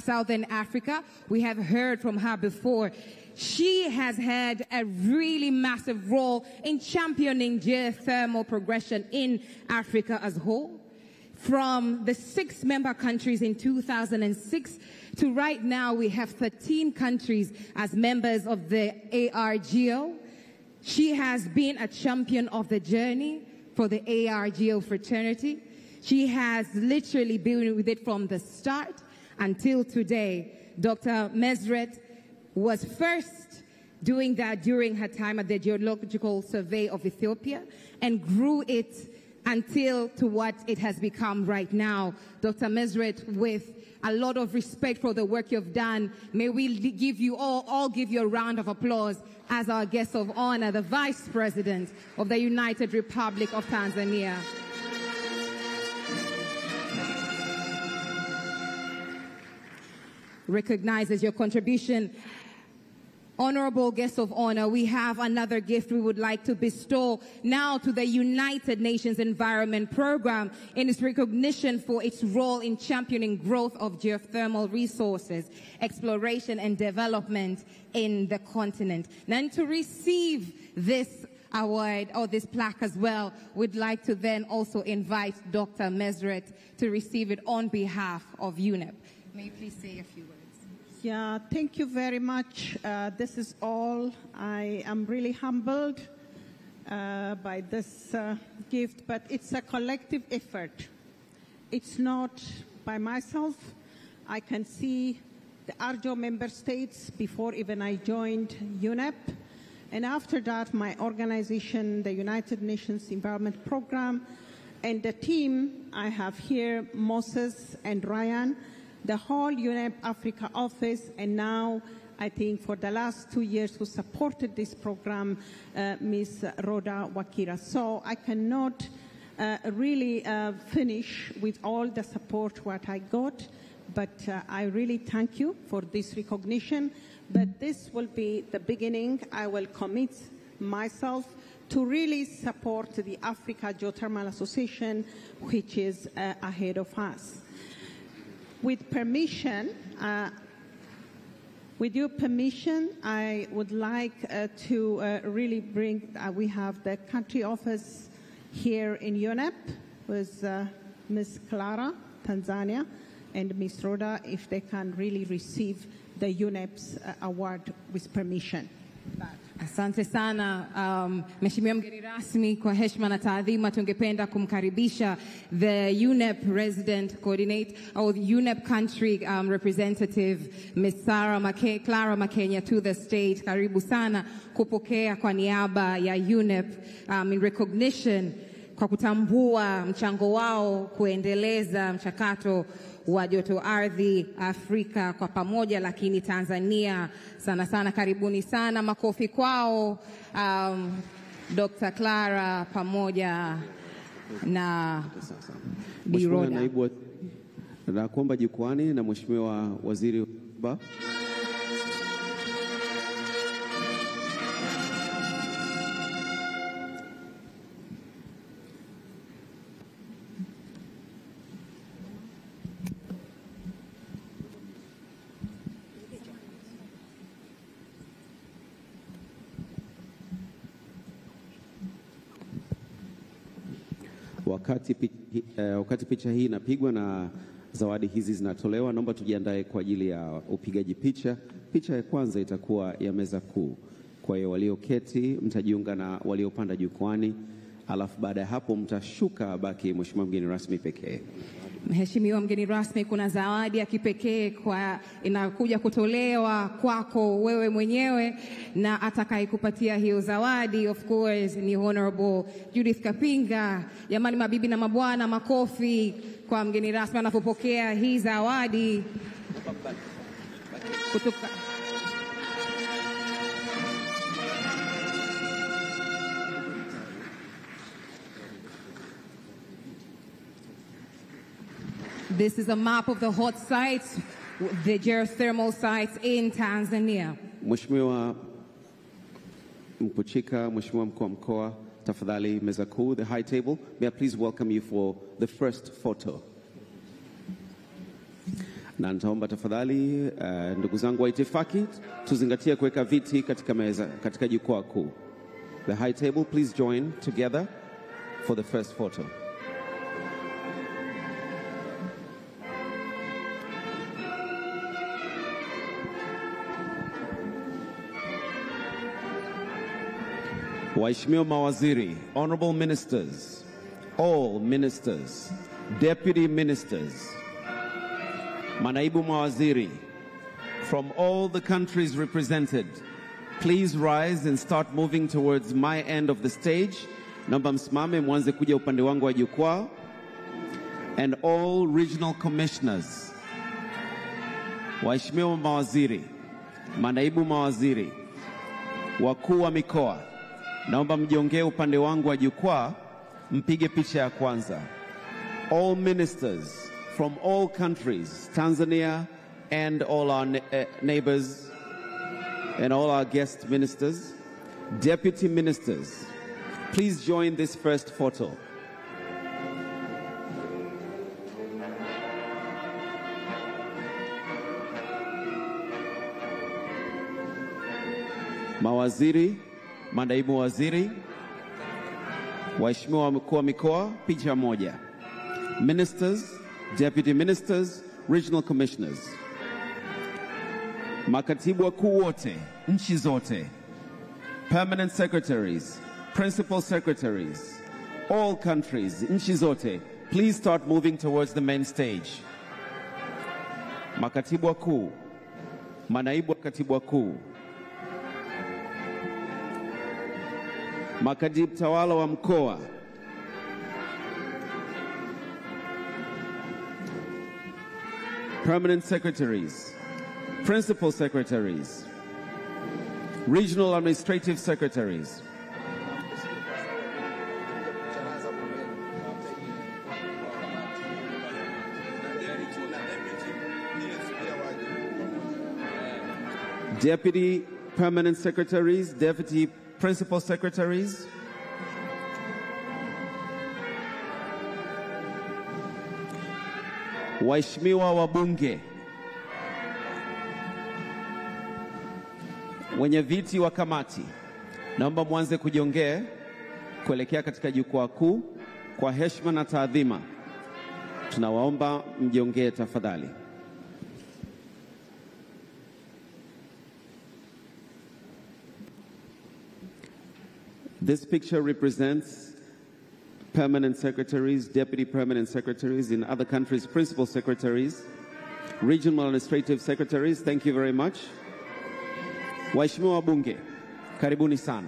Southern Africa. We have heard from her before. She has had a really massive role in championing geothermal progression in Africa as a whole. From the 6 member countries in 2006 to right now, we have 13 countries as members of the ARGeo. She has been a champion of the journey for the ARGeo fraternity. She has literally been with it from the start until today. Dr. Mesret was first doing that during her time at the Geological Survey of Ethiopia and grew it until to what it has become right now. Dr. Mesret, with a lot of respect for the work you've done, may we give you all give you a round of applause as our guest of honor, the Vice President of the United Republic of Tanzania. Recognizes your contribution. Honorable guest of honor, we have another gift we would like to bestow now to the United Nations Environment Program in its recognition for its role in championing growth of geothermal resources, exploration and development in the continent. And to receive this award or this plaque as well, we'd like to then also invite Dr. Mesret to receive it on behalf of UNEP. May you please say a few words? Yeah, thank you very much. This is all. I am really humbled by this gift, but it's a collective effort. It's not by myself. I can see the ARGeo member states before even I joined UNEP. And after that, my organization, the United Nations Environment Program, and the team I have here, Moses and Ryan, the whole UNEP Africa office, and now I think for the last 2 years who supported this program, Ms. Rhoda Wakira. So I cannot really finish with all the support what I got, but I really thank you for this recognition. But this will be the beginning. I will commit myself to really support the Africa Geothermal Association, which is ahead of us. With permission, with your permission, I would like to really bring, we have the country office here in UNEP with Ms. Clara, Tanzania, and Ms. Rhoda, if they can really receive the UNEP's award with permission. Asante sana Mheshimiwa mgeni rasmi, kwa heshima na taadhima tungependa kumkaribisha the UNEP resident coordinator or the UNEP country representative Ms. Clara Makenya to the stage. Karibu sana kupokea kwa niaba ya UNEP in recognition kwa kutambua mchango wao kuendeleza mchakato wa joto ardhi Afrika kwa pamoja, lakini Tanzania sana sana. Karibuni sana, makofi kwao Dr. Clara pamoja na Biroda. Naibu na kuomba jukwani na Mheshimiwa Waziri ba Wakati picha hii inapigwa na zawadi hizi zinatolewa, naomba tujiandae kwa ajili ya upigaji picha. Picha ya kwanza itakuwa ya meza kuu. Kwa hiyo walioketi mtajiunga na waliopanda jukwani, alafu baada ya hapo mtashuka baki Mheshimiwa mgeni rasmi pekee. Mheshimiwa mgeni rasmi, kuna zawadi ya kipekee kwa inakuja kutolewa kwako wewe mwenyewe, na atakayekupatia hiyo zawadi of course ni Honorable Judith Kapinga. Jamani, mabibi na mabwana, makofi kwa mgeni rasmi anapopokea hii zawadi kutoka This is a map of the hot sites, the geothermal sites in Tanzania. Mheshimiwa Mpuchika, Mheshimiwa mkuu wa mkoa, tafadhali meza kuu, the high table. May I please welcome you for the first photo. Na nitaomba tafadhali ndugu zangu wa itifaki tuzingatie kuweka viti katika meza katika jukwaa kuu. The high table, please join together for the first photo. Waheshimiwa mawaziri, honorable ministers, all ministers, deputy ministers, manaibu mawaziri, from all the countries represented, please rise and start moving towards my end of the stage. Naomba msimame mwanze kuja upande wangu wa jukwaa. And all regional commissioners, waheshimiwa mawaziri, manaibu mawaziri, wakuu wa mikoa, naomba mjiongee upande wangu wa jukwaa, mpige picha ya kwanza. All ministers from all countries, Tanzania and all our neighbors and all our guest ministers, deputy ministers, please join this first photo. Mawaziri, manaibu waziri, waheshimiwa wakuu wa mikoa, picha moja. Ministers, deputy ministers, regional commissioners. Makatibu wakuu wote, nchi zote. Permanent secretaries, principal secretaries, all countries, nchi zote, please start moving towards the main stage. Makatibu wakuu, manaibu katibu wakuu, makatibu tawala wa mkoa, permanent secretaries, principal secretaries, regional administrative secretaries. Deputy permanent secretaries, deputy principal secretaries, waheshimiwa wabunge, wenye viti wa kamati, naomba mwanze kujiongea kuelekea katika jukwaa kuu kwa heshima na taadhima. Tunawaomba mjiongee tafadhali. This picture represents permanent secretaries, deputy permanent secretaries in other countries, principal secretaries, regional administrative secretaries. Thank you very much. Waheshimiwa wabunge, karibuni sana.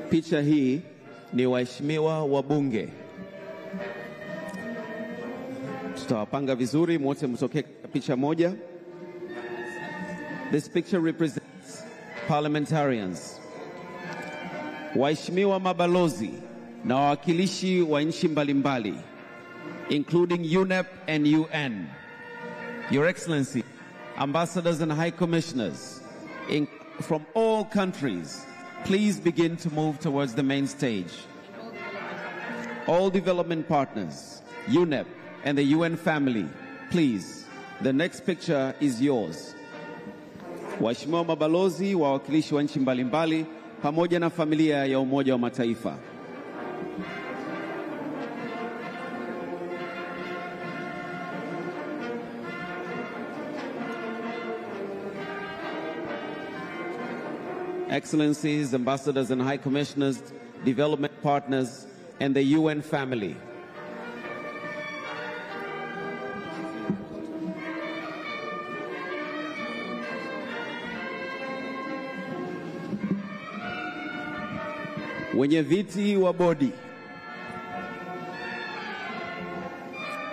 Picha hii ni waheshimiwa wabunge. Tutawapanga vizuri, mwote mtokee picha moja. This picture represents parliamentarians. Waheshimiwa mabalozi na wawakilishi wa nchi mbalimbali, including UNEP and UN. Your Excellency, ambassadors and high commissioners from all countries, please begin to move towards the main stage. All development partners, UNEP and the UN family, please, the next picture is yours. Waheshimiwa mabalozi, wawakilishi wa nchi mbalimbali, pamoja na familia ya Umoja wa Mataifa. Excellencies, ambassadors and high commissioners, development partners, and the UN family. Wenye viti wa bodi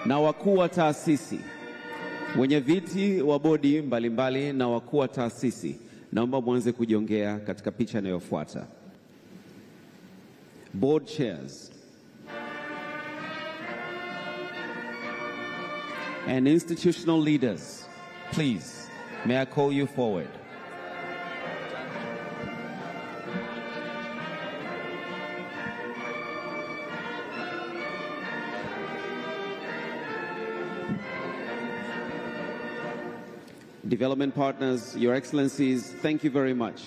na wakuu wa taasisi, wenye viti wa bodi mbalimbali na wakuu wa taasisi, naomba mwanze kujiongea katika picha inayofuata. Board chairs and institutional leaders, please, may I call you forward? development partners, Your Excellencies, thank you very much.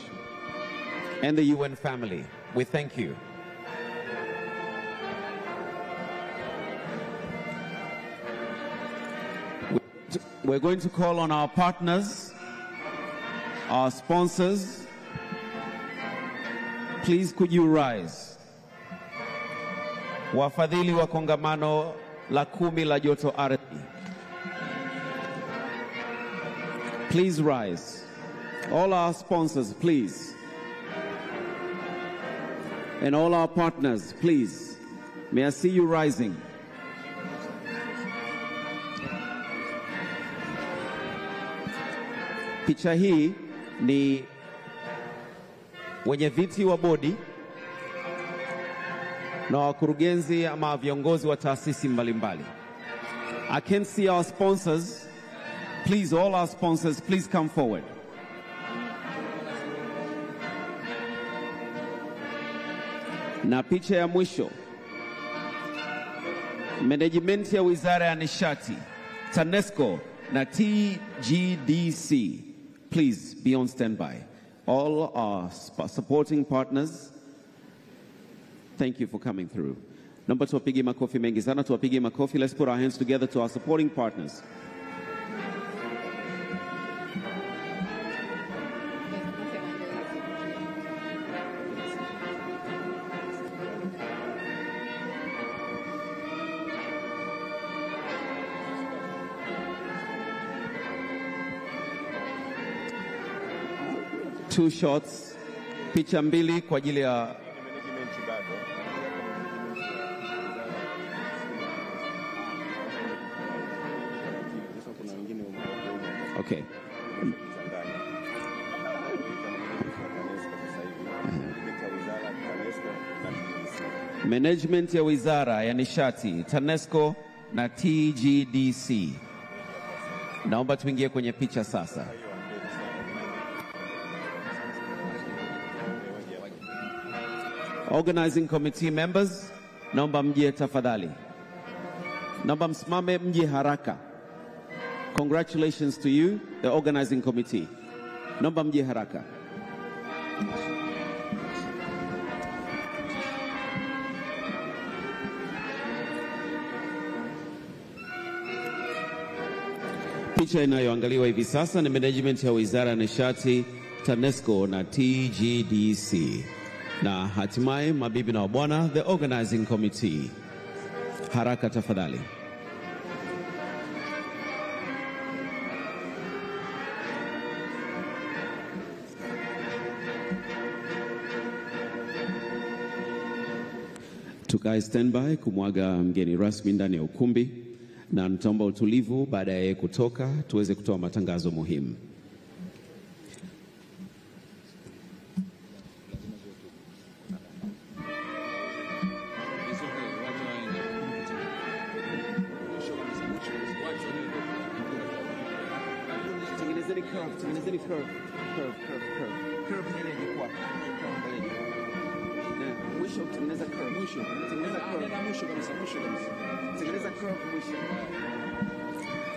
And the UN family, we thank you. We're going to call on our partners, our sponsors. Please could you rise? Wafadhili wa kongamano la 10 la JOTOARDHI. Please rise. All our sponsors, please. And all our partners, please. May I see you rising? Picha hii ni wenye viti wa bodi na wakurugenzi ama viongozi wa taasisi mbalimbali. I can see our sponsors. Please, all our sponsors, please come forward. Na picha ya mwisho, management ya Wizara ya Nishati, TANESCO na TGDC. Please be on standby. All our supporting partners, thank you for coming through. Naomba tuwapige makofi mengi sana, tuwapige makofi. Let's put our hands together to our supporting partners. Two shots, picha mbili kwa ajili ya okay. Management ya Wizara ya Nishati, TANESCO na TGDC. Naomba tuingie kwenye picha sasa. Organizing committee members, naomba mje tafadhali. Naomba msimame mje haraka. Congratulations to you, the organizing committee. Naomba mje haraka. Picha inayoangaliwa hivi sasa ni management ya Wizara ya Nishati, TANESCO na TGDC. Na hatimaye mabibi na wabwana, the organizing committee. Haraka tafadhali. Tukae standby kumwaga mgeni rasmi ndani ya ukumbi, na nitaomba utulivu baada ya kutoka tuweze kutoa matangazo muhimu.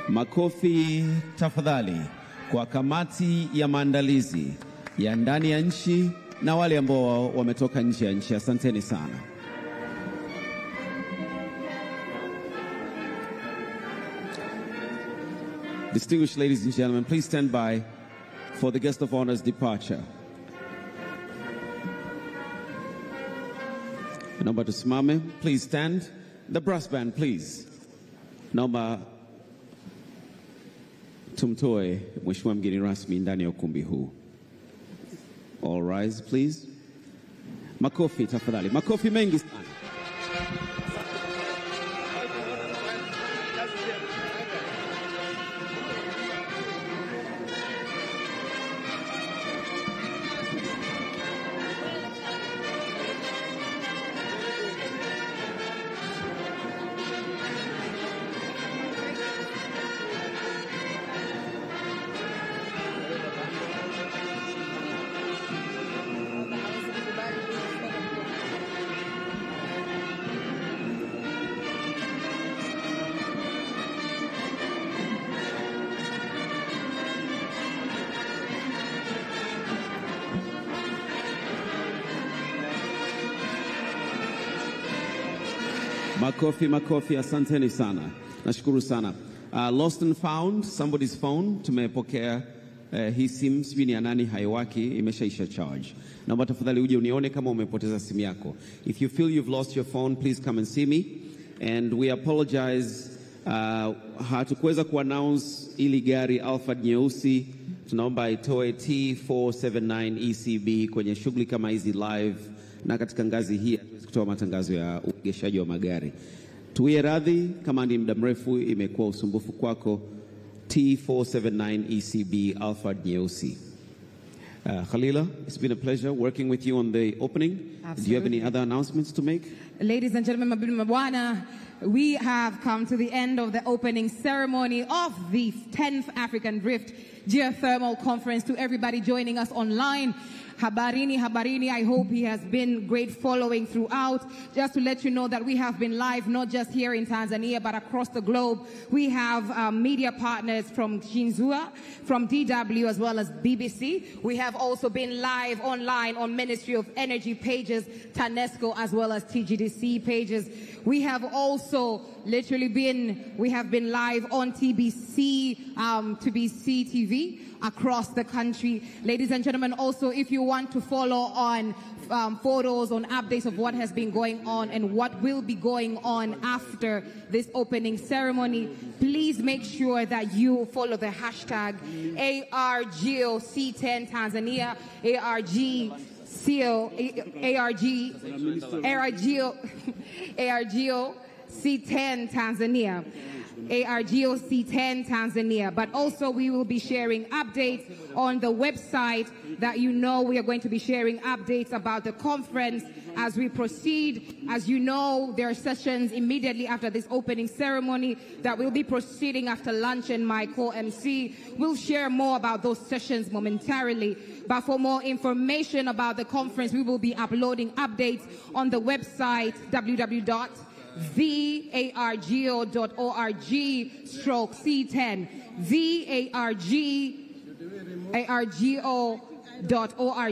Makofi tafadhali kwa kamati ya maandalizi ya ndani ya nchi na wale ambao wametoka nje ya nchi. Asanteni sana. Distinguished ladies and gentlemen, please stand by for the guest of honor's departure. Naomba tusimame, please stand. The brass band, please. Naomba tumtoe mheshimiwa mgeni rasmi ndani ya ukumbi huu. All rise, please. Makofi tafadhali, makofi mengi sana. Makofi, makofi, asanteni sana. Nashukuru sana. Lost and found, somebody's phone. Tumepokea hii simu, sijui ni ya nani, haiwaki, imeshaisha charge. Naomba tafadhali uje unione kama umepoteza simu yako. If you feel you've lost your phone, please come and see me. And we apologize, hatukuweza kuannounce ili gari Alfa nyeusi. Tunaomba itoe T479 ECB kwenye shughuli kama hizi live, na katika ngazi hii kutoa matangazo ya uegeshaji wa magari. Tuwe radhi kama ni muda mrefu imekuwa usumbufu kwako. T479 ECB Alfa nyeusi. Khalila, it's been a pleasure working with you on the opening. Absolutely. Do you have any other announcements to make? Ladies and gentlemen, mabibi na mabwana, we have come to the end of the opening ceremony of the 10th African Rift Geothermal Conference. To everybody joining us online, Habarini, I hope he has been great following throughout. Just to let you know that we have been live not just here in Tanzania but across the globe. We have media partners from Shinzua, from DW as well as BBC. We have also been live online on Ministry of Energy pages, TANESCO as well as TGDC pages. We have also literally been live on TBC TV across the country. Ladies and gentlemen, also if you want to follow on photos, on updates of what has been going on and what will be going on after this opening ceremony, please make sure that you follow the hashtag ARGeo-C10 Tanzania, ARGeo-C10 Tanzania. ARGeo-C10 Tanzania. But also we will be sharing updates on the website that we are going to be sharing updates about the conference as we proceed. As you know, there are sessions immediately after this opening ceremony that will be proceeding after lunch, and my co-MC will share more about those sessions momentarily. But for more information about the conference, we will be uploading updates on the website www.theargeo.org/C10. ARGeo.org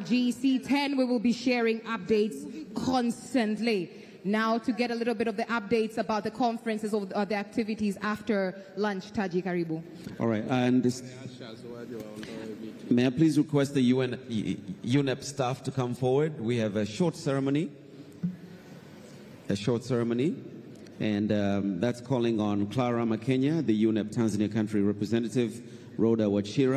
C10. We will be sharing updates constantly. Now to get a little bit of the updates about the conferences of the activities after lunch. Taji, karibu. All right, and may I please request the UNEP staff to come forward? We have a short ceremony. And that's calling on Clara Makenya, the UNEP Tanzania country representative, Rhoda Wachira,